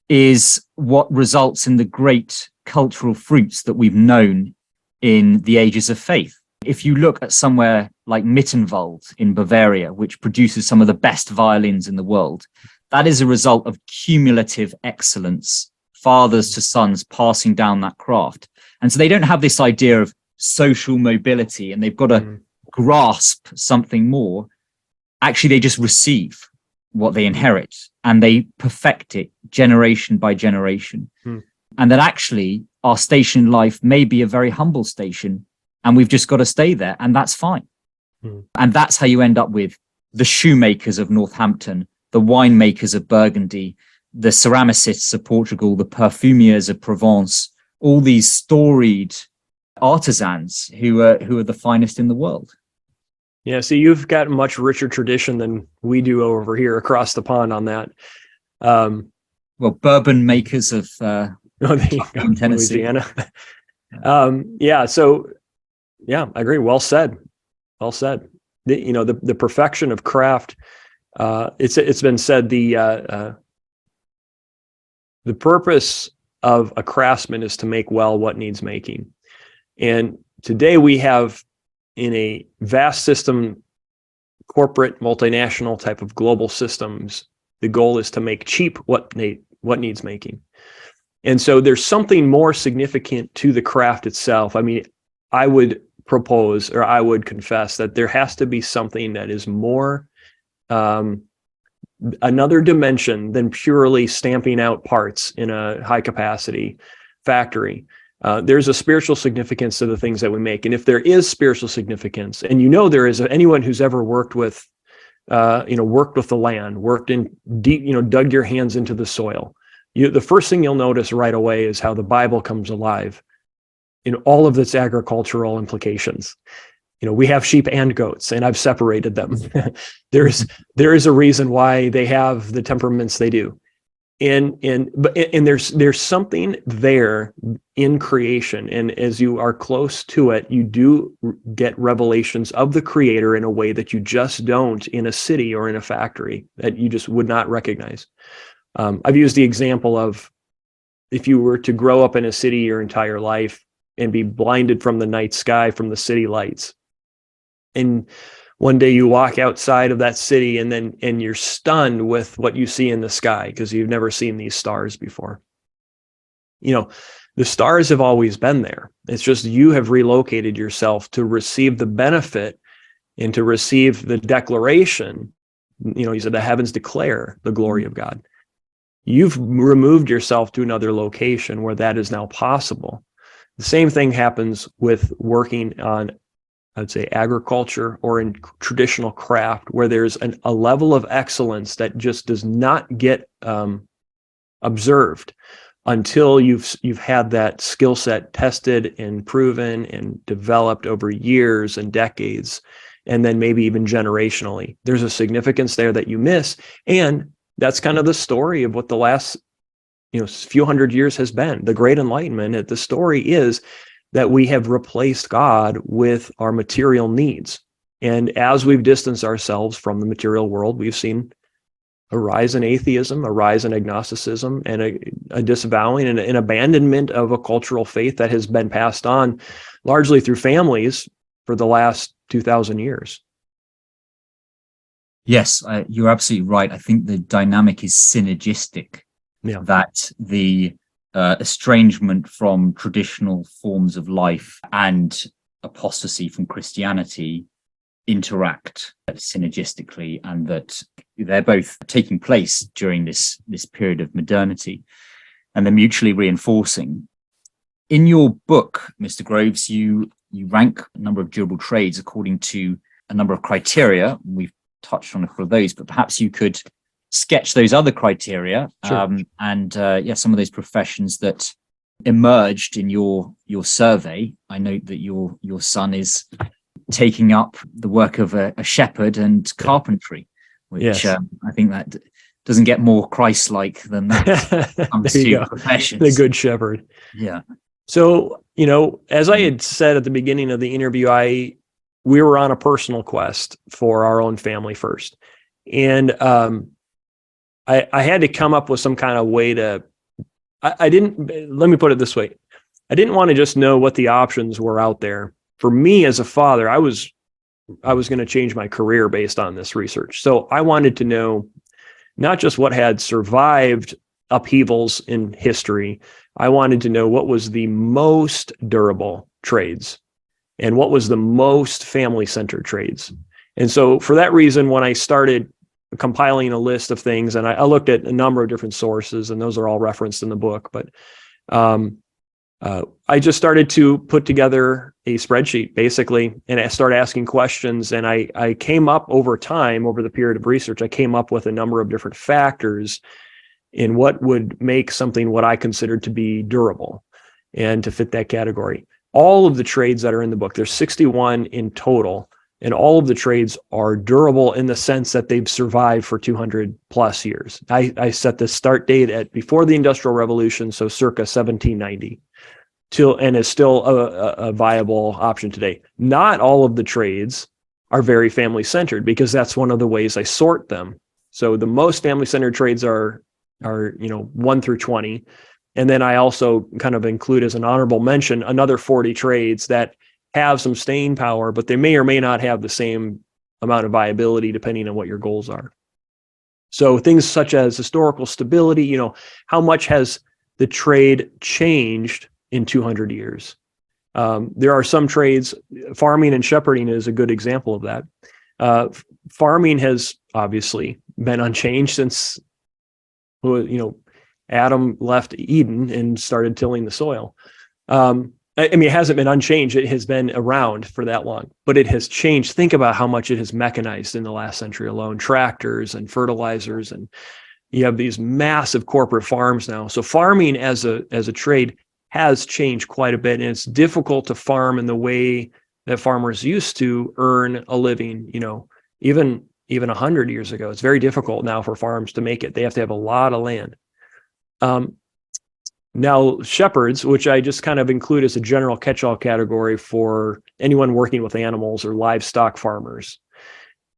is what results in the great cultural fruits that we've known in the ages of faith. If you look at somewhere like Mittenwald in Bavaria, which produces some of the best violins in the world, that is a result of cumulative excellence, fathers to sons passing down that craft. And so they don't have this idea of social mobility and they've got to grasp something more. Actually, they just receive what they inherit and they perfect it generation by generation. And that actually our station in life may be a very humble station and we've just got to stay there, and that's fine. And that's how you end up with the shoemakers of Northampton, the winemakers of Burgundy, the ceramicists of Portugal, the perfumiers of Provence, all these storied artisans who are the finest in the world. Yeah, so you've got a much richer tradition than we do over here across the pond on that. Well, bourbon makers of Tennessee. Louisiana. Yeah, I agree. Well said. Well said. The perfection of craft. It's been said the purpose of a craftsman is to make well what needs making. And today we have, in a vast system, corporate, multinational type of global systems, The goal is to make cheap what needs making. And so there's something more significant to the craft itself. I mean, I would propose, or I would confess, that there has to be something that is more another dimension than purely stamping out parts in a high capacity factory. There's a spiritual significance to the things that we make. And if there is spiritual significance, and there is, anyone who's ever worked with the land, worked in deep, dug your hands into the soil, the first thing you'll notice right away is how the Bible comes alive in all of its agricultural implications. We have sheep and goats, and I've separated them. there is a reason why they have the temperaments they do. And there's something there in creation. And as you are close to it, you do get revelations of the Creator in a way that you just don't in a city or in a factory, that you just would not recognize. I've used the example of, if you were to grow up in a city your entire life and be blinded from the night sky from the city lights, and one day you walk outside of that city and you're stunned with what you see in the sky because you've never seen these stars before. The stars have always been there. It's just you have relocated yourself to receive the benefit and to receive the declaration. He said the heavens declare the glory of God. You've removed yourself to another location where that is now possible. The same thing happens with working on, I'd say, agriculture or in traditional craft, where there's a level of excellence that just does not get observed until you've had that skill set tested and proven and developed over years and decades, and then maybe even generationally. There's a significance there that you miss, and that's kind of the story of what the last few hundred years has been. The Great Enlightenment. The story is that we have replaced God with our material needs. And as we've distanced ourselves from the material world, we've seen a rise in atheism, a rise in agnosticism, and a disavowing and an abandonment of a cultural faith that has been passed on largely through families for the last 2,000 years. Yes, you're absolutely right. I think the dynamic is synergistic, that the estrangement from traditional forms of life and apostasy from Christianity interact synergistically, and that they're both taking place during this period of modernity, and they're mutually reinforcing. In your book, Mr. Groves, you rank a number of durable trades according to a number of criteria. We've touched on a couple of those, but perhaps you could sketch those other criteria. Sure. Some of those professions that emerged in your survey. I note that your son is taking up the work of a shepherd and carpentry, which I think that doesn't get more Christ-like than that. There you go. Professions. The good shepherd. Yeah. So, as I had said at the beginning of the interview, we were on a personal quest for our own family first. And I had to come up with some kind of way to, let me put it this way. I didn't want to just know what the options were out there. For me as a father, I was going to change my career based on this research. So I wanted to know not just what had survived upheavals in history. I wanted to know what was the most durable trades and what was the most family-centered trades. And so for that reason, when I started compiling a list of things, and I looked at a number of different sources, and those are all referenced in the book, but I just started to put together a spreadsheet, basically, and I started asking questions, and I came up over time, over the period of research, I came up with a number of different factors in what would make something what I considered to be durable and to fit that category. All of the trades that are in the book, there's 61 in total, and all of the trades are durable in the sense that they've survived for 200 plus years. I set the start date at before the Industrial Revolution, so circa 1790, and is still a viable option today. Not all of the trades are very family-centered, because that's one of the ways I sort them. So the most family-centered trades are 1 through 20. And then I also kind of include as an honorable mention another 40 trades that have some staying power, but they may or may not have the same amount of viability depending on what your goals are. So things such as historical stability, how much has the trade changed in 200 years? There are some trades, farming and shepherding is a good example of that. Farming has obviously been unchanged since, Adam left Eden and started tilling the soil. It hasn't been unchanged. It has been around for that long, but it has changed. Think about how much it has mechanized in the last century alone, tractors and fertilizers, and you have these massive corporate farms now. So farming as a trade has changed quite a bit, and it's difficult to farm in the way that farmers used to earn a living, even 100 years ago. It's very difficult now for farms to make it. They have to have a lot of land. Now, shepherds, which I just kind of include as a general catch-all category for anyone working with animals or livestock farmers,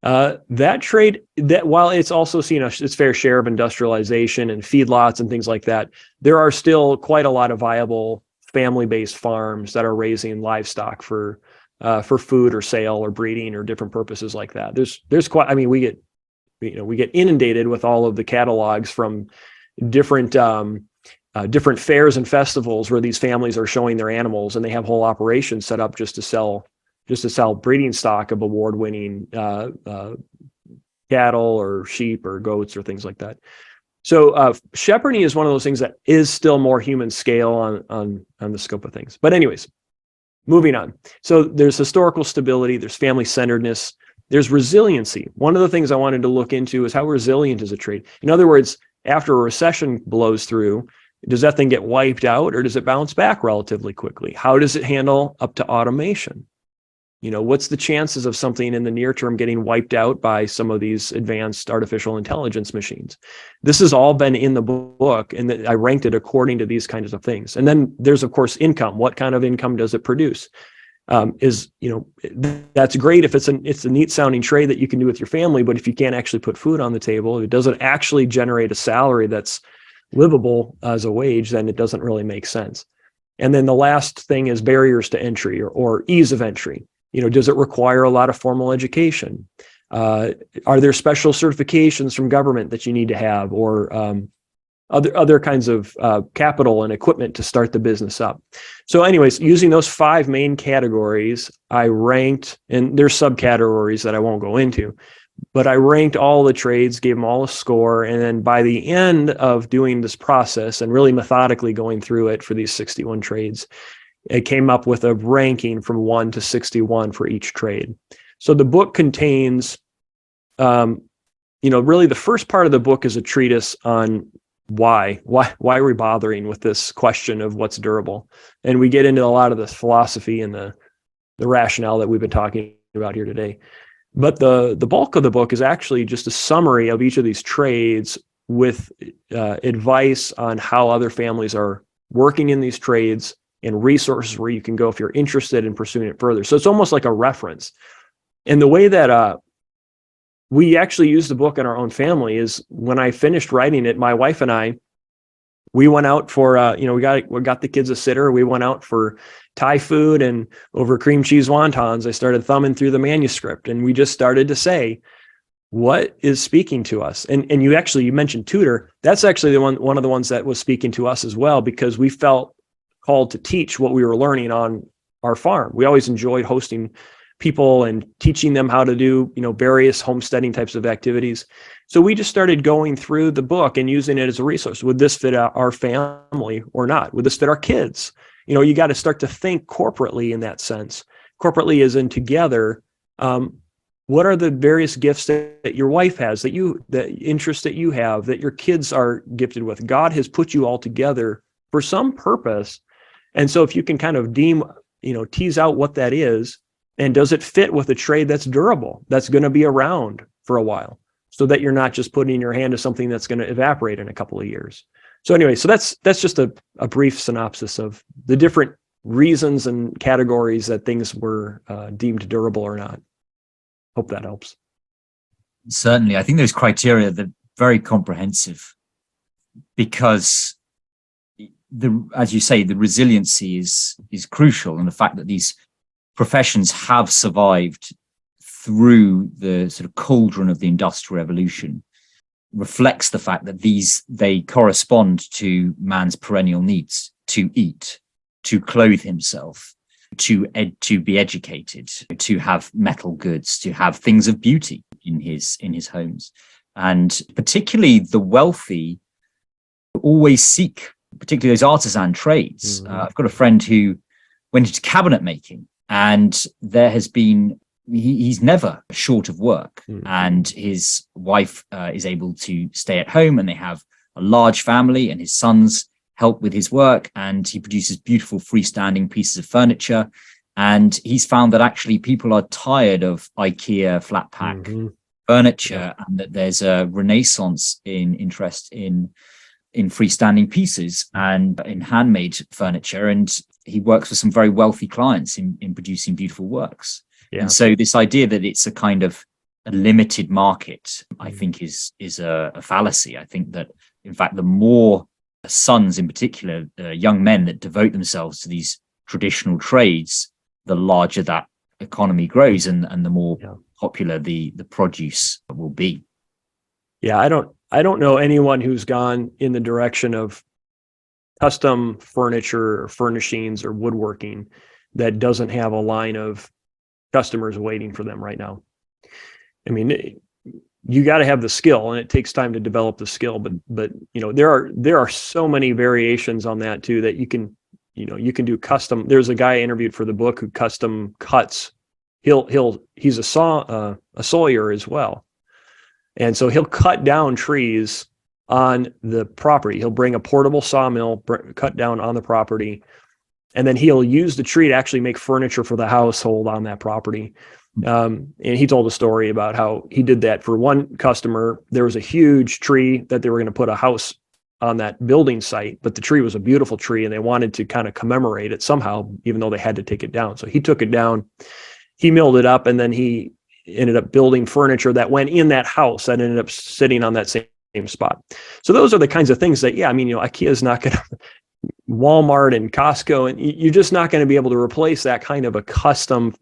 that trade, that while it's also seen its fair share of industrialization and feedlots and things like that, there are still quite a lot of viable family-based farms that are raising livestock for food or sale or breeding or different purposes like that. There's quite. I mean, we get inundated with all of the catalogs from different fairs and festivals where these families are showing their animals, and they have whole operations set up just to sell breeding stock of award-winning cattle or sheep or goats or things like that. So shepherding is one of those things that is still more human scale on the scope of things. But anyways, moving on. So there's historical stability, there's family-centeredness, there's resiliency. One of the things I wanted to look into is how resilient is a trade. In other words, after a recession blows through, does that thing get wiped out or does it bounce back relatively quickly? How does it handle up to automation? What's the chances of something in the near term getting wiped out by some of these advanced artificial intelligence machines? This has all been in the book, and I ranked it according to these kinds of things. And then there's, of course, income. What kind of income does it produce? That's great if it's a neat sounding trade that you can do with your family, but if you can't actually put food on the table, if it doesn't actually generate a salary that's livable as a wage, then it doesn't really make sense. And then the last thing is barriers to entry or ease of entry. Does it require a lot of formal education? Are there special certifications from government that you need to have, or other kinds of capital and equipment to start the business up? So anyways, using those 5 main categories, I ranked, and there's subcategories that I won't go into, but I ranked all the trades, gave them all a score, and then by the end of doing this process and really methodically going through it for these 61 trades, it came up with a ranking from 1 to 61 for each trade. So the book contains, really the first part of the book is a treatise on why are we bothering with this question of what's durable? And we get into a lot of this philosophy and the rationale that we've been talking about here today. But the bulk of the book is actually just a summary of each of these trades with advice on how other families are working in these trades and resources where you can go if you're interested in pursuing it further. So it's almost like a reference. And the way that we actually use the book in our own family is when I finished writing it, my wife and I, we went out for, we got the kids a sitter. We went out for Thai food, and over cream cheese wontons, I started thumbing through the manuscript, and we just started to say, what is speaking to us? And you mentioned tutor. That's actually one of the ones that was speaking to us as well, because we felt called to teach what we were learning on our farm. We always enjoyed hosting people and teaching them how to do, various homesteading types of activities. So we just started going through the book and using it as a resource. Would this fit our family or not? Would this fit our kids? You got to start to think corporately in that sense. Corporately as in together. What are the various gifts that your wife has, the interests that you have, that your kids are gifted with? God has put you all together for some purpose. And so if you can kind of tease out what that is, and does it fit with a trade that's durable, that's going to be around for a while, so that you're not just putting your hand to something that's going to evaporate in a couple of years. So anyway, so that's just a brief synopsis of the different reasons and categories that things were deemed durable or not. Hope that helps. Certainly. I think those criteria, they're very comprehensive, because as you say, the resiliency is crucial, and the fact that these professions have survived through the sort of cauldron of the Industrial Revolution reflects the fact that they correspond to man's perennial needs: to eat, to clothe himself, to be educated, to have metal goods, to have things of beauty in his homes. And particularly the wealthy always seek, particularly those artisan trades. I've got a friend who went into cabinet making, and there has been, he's never short of work. And his wife is able to stay at home, and they have a large family, and his sons help with his work, and he produces beautiful freestanding pieces of furniture. And he's found that actually people are tired of IKEA flat pack furniture, and that there's a renaissance in interest in freestanding pieces and in handmade furniture. And he works with some very wealthy clients in producing beautiful works. And so this idea that it's a kind of a limited market, I think is a fallacy. I think that, in fact, the more sons in particular, young men that devote themselves to these traditional trades, the larger that economy grows, and the more popular the produce will be. Yeah, I don't know anyone who's gone in the direction of custom furniture or furnishings or woodworking that doesn't have a line of customers waiting for them right now. I mean, you got to have the skill, and it takes time to develop the skill, but there are so many variations on that too, that you can do custom. There's a guy I interviewed for the book who custom cuts. He's a sawyer as well. And so he'll cut down trees on the property. He'll bring a portable sawmill, cut down on the property, and then he'll use the tree to actually make furniture for the household on that property. And he told a story about how he did that for one customer. There was a huge tree that they were going to put a house on that building site, but the tree was a beautiful tree, and they wanted to kind of commemorate it somehow, even though they had to take it down. So he took it down, he milled it up, and then he ended up building furniture that went in that house that ended up sitting on that same spot. So those are the kinds of things that, IKEA is not going to, Walmart and Costco, and you're just not going to be able to replace that kind of a custom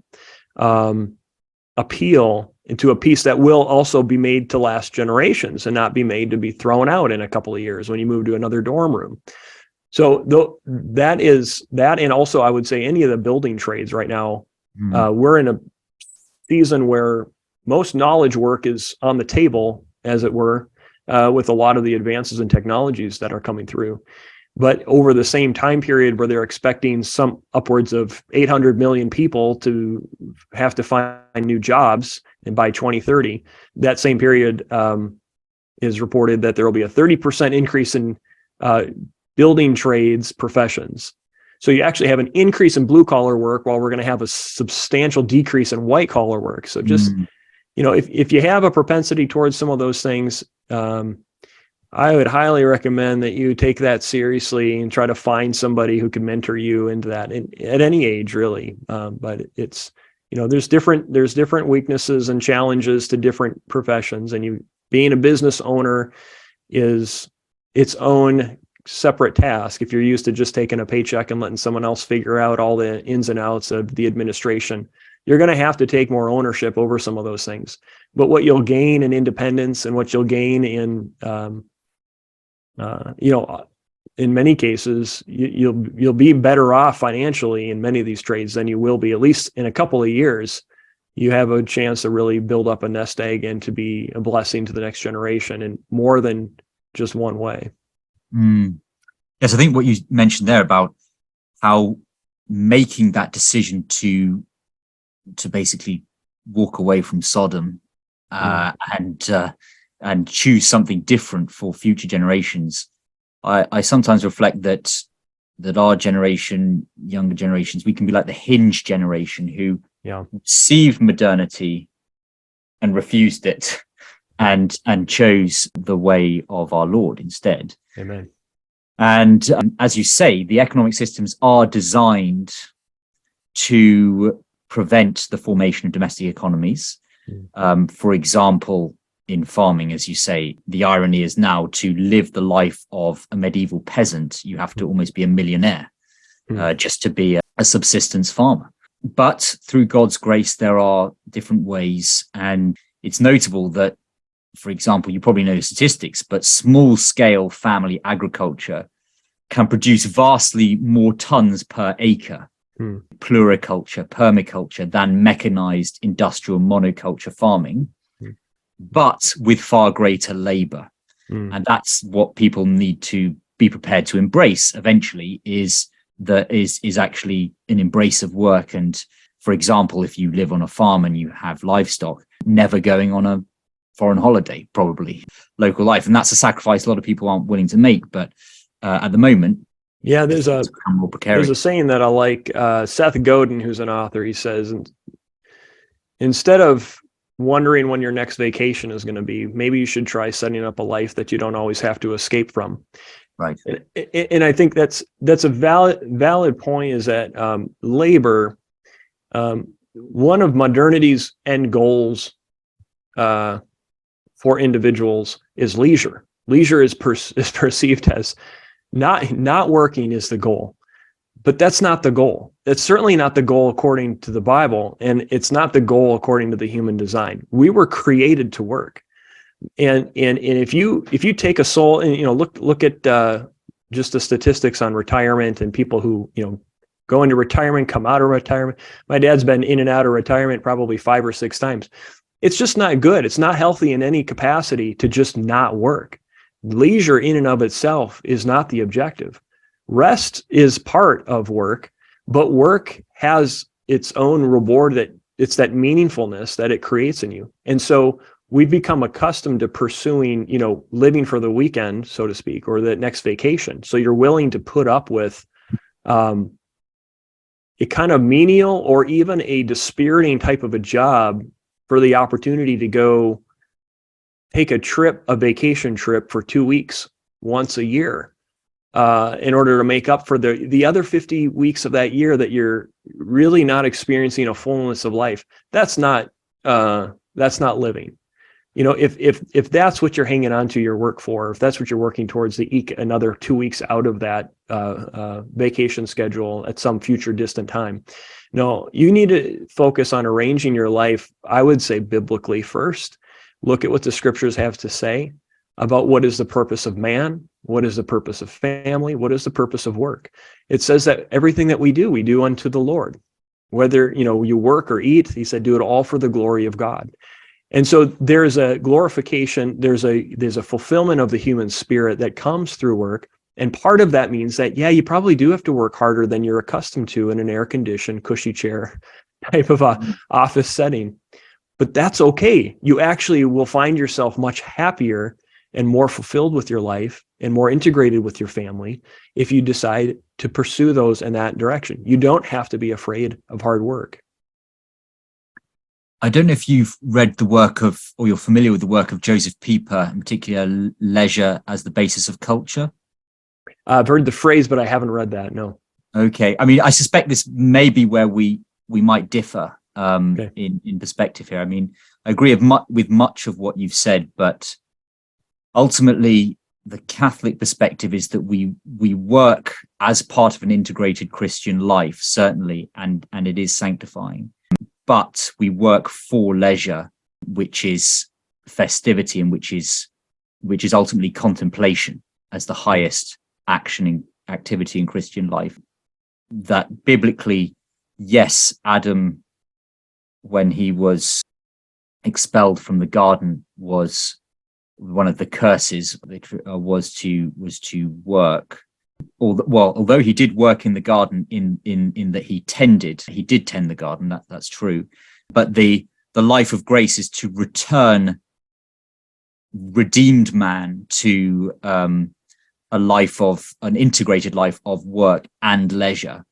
appeal into a piece that will also be made to last generations and not be made to be thrown out in a couple of years when you move to another dorm room. So that, and also I would say any of the building trades right now, we're in a season where most knowledge work is on the table, as it were, with a lot of the advances in technologies that are coming through. But over the same time period where they're expecting some upwards of 800 million people to have to find new jobs, and by 2030, that same period is reported that there will be a 30% increase in building trades professions. So you actually have an increase in blue collar work, while we're going to have a substantial decrease in white collar work. So just, if you have a propensity towards some of those things, I would highly recommend that you take that seriously and try to find somebody who can mentor you into that at any age, really. But it's, there's different weaknesses and challenges to different professions, and being a business owner is its own separate task. If you're used to just taking a paycheck and letting someone else figure out all the ins and outs of the administration, you're going to have to take more ownership over some of those things. But what you'll gain in independence, and what you'll gain in, in many cases, you'll be better off financially in many of these trades than you will be, at least in a couple of years. You have a chance to really build up a nest egg and to be a blessing to the next generation in more than just one way. Yes, I think what you mentioned there about how making that decision to basically walk away from Sodom and choose something different for future generations. I sometimes reflect that our generation, younger generations, we can be like the hinge generation who received modernity and refused it, and chose the way of our Lord instead. Amen. And as you say, the economic systems are designed to prevent the formation of domestic economies. For example, in farming, as you say, the irony is now to live the life of a medieval peasant, you have to almost be a millionaire just to be a subsistence farmer. But through God's grace, there are different ways. And it's notable that for example, you probably know the statistics, but small scale family agriculture can produce vastly more tons per acre, pluriculture, permaculture, than mechanized industrial monoculture farming, but with far greater labor. And that's what people need to be prepared to embrace eventually, is actually an embrace of work. And for example, if you live on a farm and you have livestock, never going on a foreign holiday, probably local life. And that's a sacrifice a lot of people aren't willing to make. But at the moment, there's more precarious. There's a saying that I like. Seth Godin, who's an author, he says, instead of wondering when your next vacation is going to be, maybe you should try setting up a life that you don't always have to escape from. Right. And I think that's a valid point, is that labor, one of modernity's end goals for individuals is leisure. Leisure is perceived as not working is the goal, but that's not the goal. It's certainly not the goal according to the Bible, and it's not the goal according to the human design. We were created to work, and if you take a soul and look at just the statistics on retirement and people who go into retirement, come out of retirement. My dad's been in and out of retirement probably 5 or 6 times. It's just not good. It's not healthy in any capacity to just not work. Leisure in and of itself is not the objective. Rest is part of work, but work has its own reward, that it's that meaningfulness that it creates in you. And so we've become accustomed to pursuing, living for the weekend, so to speak, or the next vacation. So you're willing to put up with a kind of menial or even a dispiriting type of a job for the opportunity to go take a vacation trip for 2 weeks once a year, in order to make up for the other 50 weeks of that year that you're really not experiencing a fullness of life. That's not living. If that's what you're hanging on to your work for, if that's what you're working towards, to eke another 2 weeks out of that vacation schedule at some future distant time. No, you need to focus on arranging your life, I would say, biblically first. Look at what the scriptures have to say about what is the purpose of man, what is the purpose of family, what is the purpose of work. It says that everything that we do unto the Lord. Whether you work or eat, he said, do it all for the glory of God. And so there's a glorification, there's a fulfillment of the human spirit that comes through work. And part of that means that, you probably do have to work harder than you're accustomed to in an air-conditioned, cushy chair type of a office setting. But that's okay. You actually will find yourself much happier and more fulfilled with your life and more integrated with your family if you decide to pursue those in that direction. You don't have to be afraid of hard work. I don't know if you've read the work of, or you're familiar with the work of Joseph Pieper, in particular, Leisure as the Basis of Culture. I've heard the phrase, but I haven't read that, no. Okay. I mean, I suspect this may be where we might differ in perspective here. I mean, I agree with much of what you've said, but ultimately the Catholic perspective is that we work as part of an integrated Christian life, certainly, and it is sanctifying. But we work for leisure, which is festivity, and which is ultimately contemplation as the highest activity in Christian life. That biblically, yes, Adam, when he was expelled from the garden, was one of the curses was to work. Although he did work in the garden, in that he did tend the garden. That's true. But the life of grace is to return redeemed man to an integrated life of work and leisure,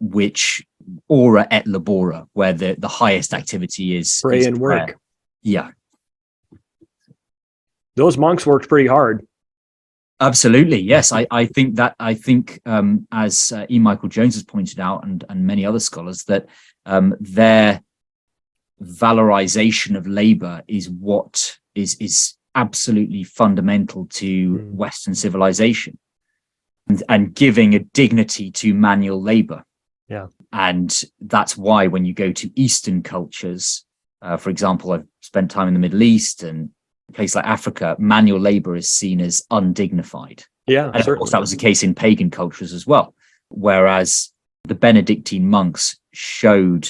which ora et labora, where the highest activity is pray and work. Prayer. Yeah. Those monks worked pretty hard. Absolutely, yes. I think as E. Michael Jones has pointed out, and many other scholars, that their valorization of labor is what is absolutely fundamental to Western civilization, and giving a dignity to manual labor. Yeah. And that's why when you go to Eastern cultures, For example, I've spent time in the Middle East and a place like Africa. Manual labor is seen as undignified. Yeah, And of certainly. course, that was the case in pagan cultures as well. Whereas the Benedictine monks showed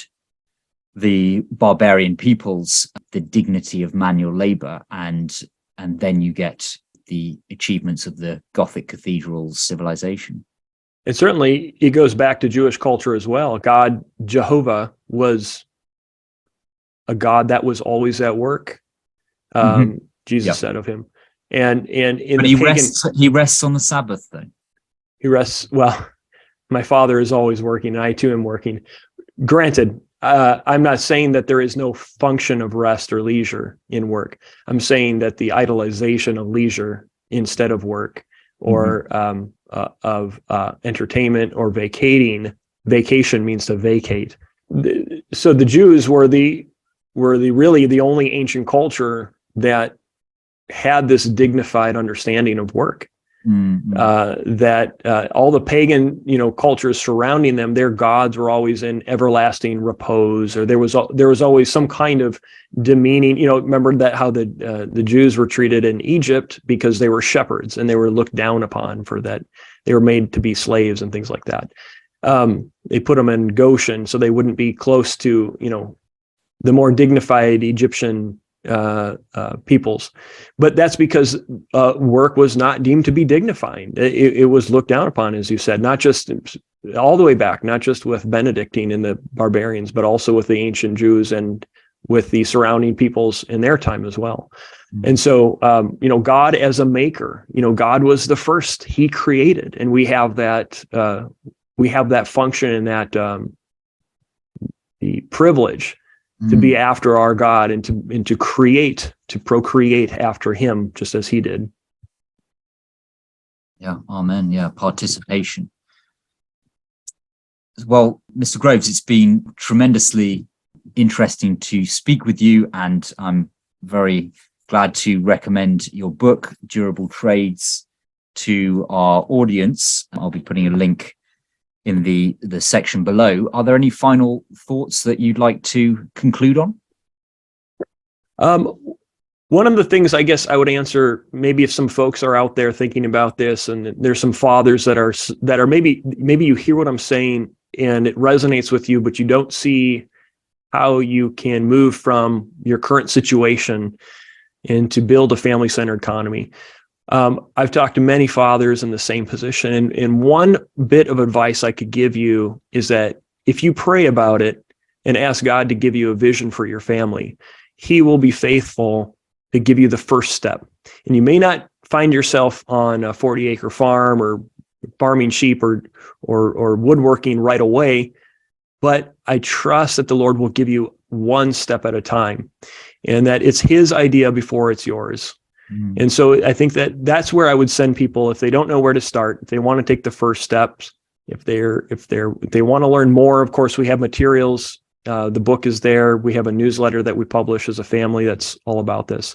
the barbarian peoples the dignity of manual labor, and then you get the achievements of the Gothic cathedrals civilization. And certainly it goes back to Jewish culture as well. God, Jehovah, was a God that was always at work. Jesus said of him. And in but the pagan, he rests on the Sabbath, though. He rests. Well, my Father is always working, and I too am working. Granted, I'm not saying that there is no function of rest or leisure in work. I'm saying that the idolization of leisure instead of work, or of entertainment or vacation means to vacate. So the Jews were really the only ancient culture that had this dignified understanding of work. That all the pagan, cultures surrounding them, their gods were always in everlasting repose, or there was always some kind of demeaning. Remember that how the Jews were treated in Egypt because they were shepherds and they were looked down upon for that. They were made to be slaves and things like that. They put them in Goshen so they wouldn't be close to the more dignified Egyptian peoples, but that's because work was not deemed to be dignifying. It was looked down upon, as you said, not just all the way back, not just with Benedictine and the barbarians, but also with the ancient Jews and with the surrounding peoples in their time as well. And so, God as a maker, God was the first. He created, and we have that function and that the privilege to be after our God and to create, to procreate after him, just as he did. Yeah, amen. Yeah, participation. Well, Mr. Groves, it's been tremendously interesting to speak with you, and I'm very glad to recommend your book, Durable Trades, to our audience. I'll be putting a link in the section below. Are there any final thoughts that you'd like to conclude on? One of the things I guess I would answer, maybe if some folks are out there thinking about this, and there's some fathers that are maybe you hear what I'm saying and it resonates with you, but you don't see how you can move from your current situation and to build a family-centered economy. I've talked to many fathers in the same position, and one bit of advice I could give you is that if you pray about it and ask God to give you a vision for your family, he will be faithful to give you the first step. And you may not find yourself on a 40-acre farm or farming sheep or woodworking right away, but I trust that the Lord will give you one step at a time, and that it's his idea before it's yours. And so I think that's where I would send people if they don't know where to start, if they want to take the first steps, if they want to learn more. Of course, we have materials. The book is there. We have a newsletter that we publish as a family that's all about this.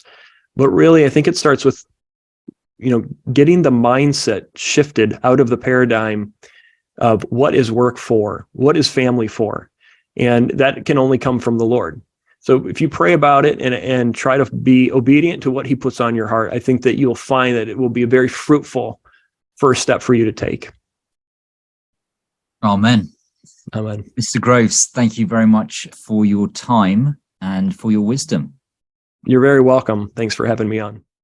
But really, I think it starts with, getting the mindset shifted out of the paradigm of what is work for, what is family for, and that can only come from the Lord. So if you pray about it and try to be obedient to what he puts on your heart, I think that you'll find that it will be a very fruitful first step for you to take. Amen. Amen. Mr. Groves, thank you very much for your time and for your wisdom. You're very welcome. Thanks for having me on.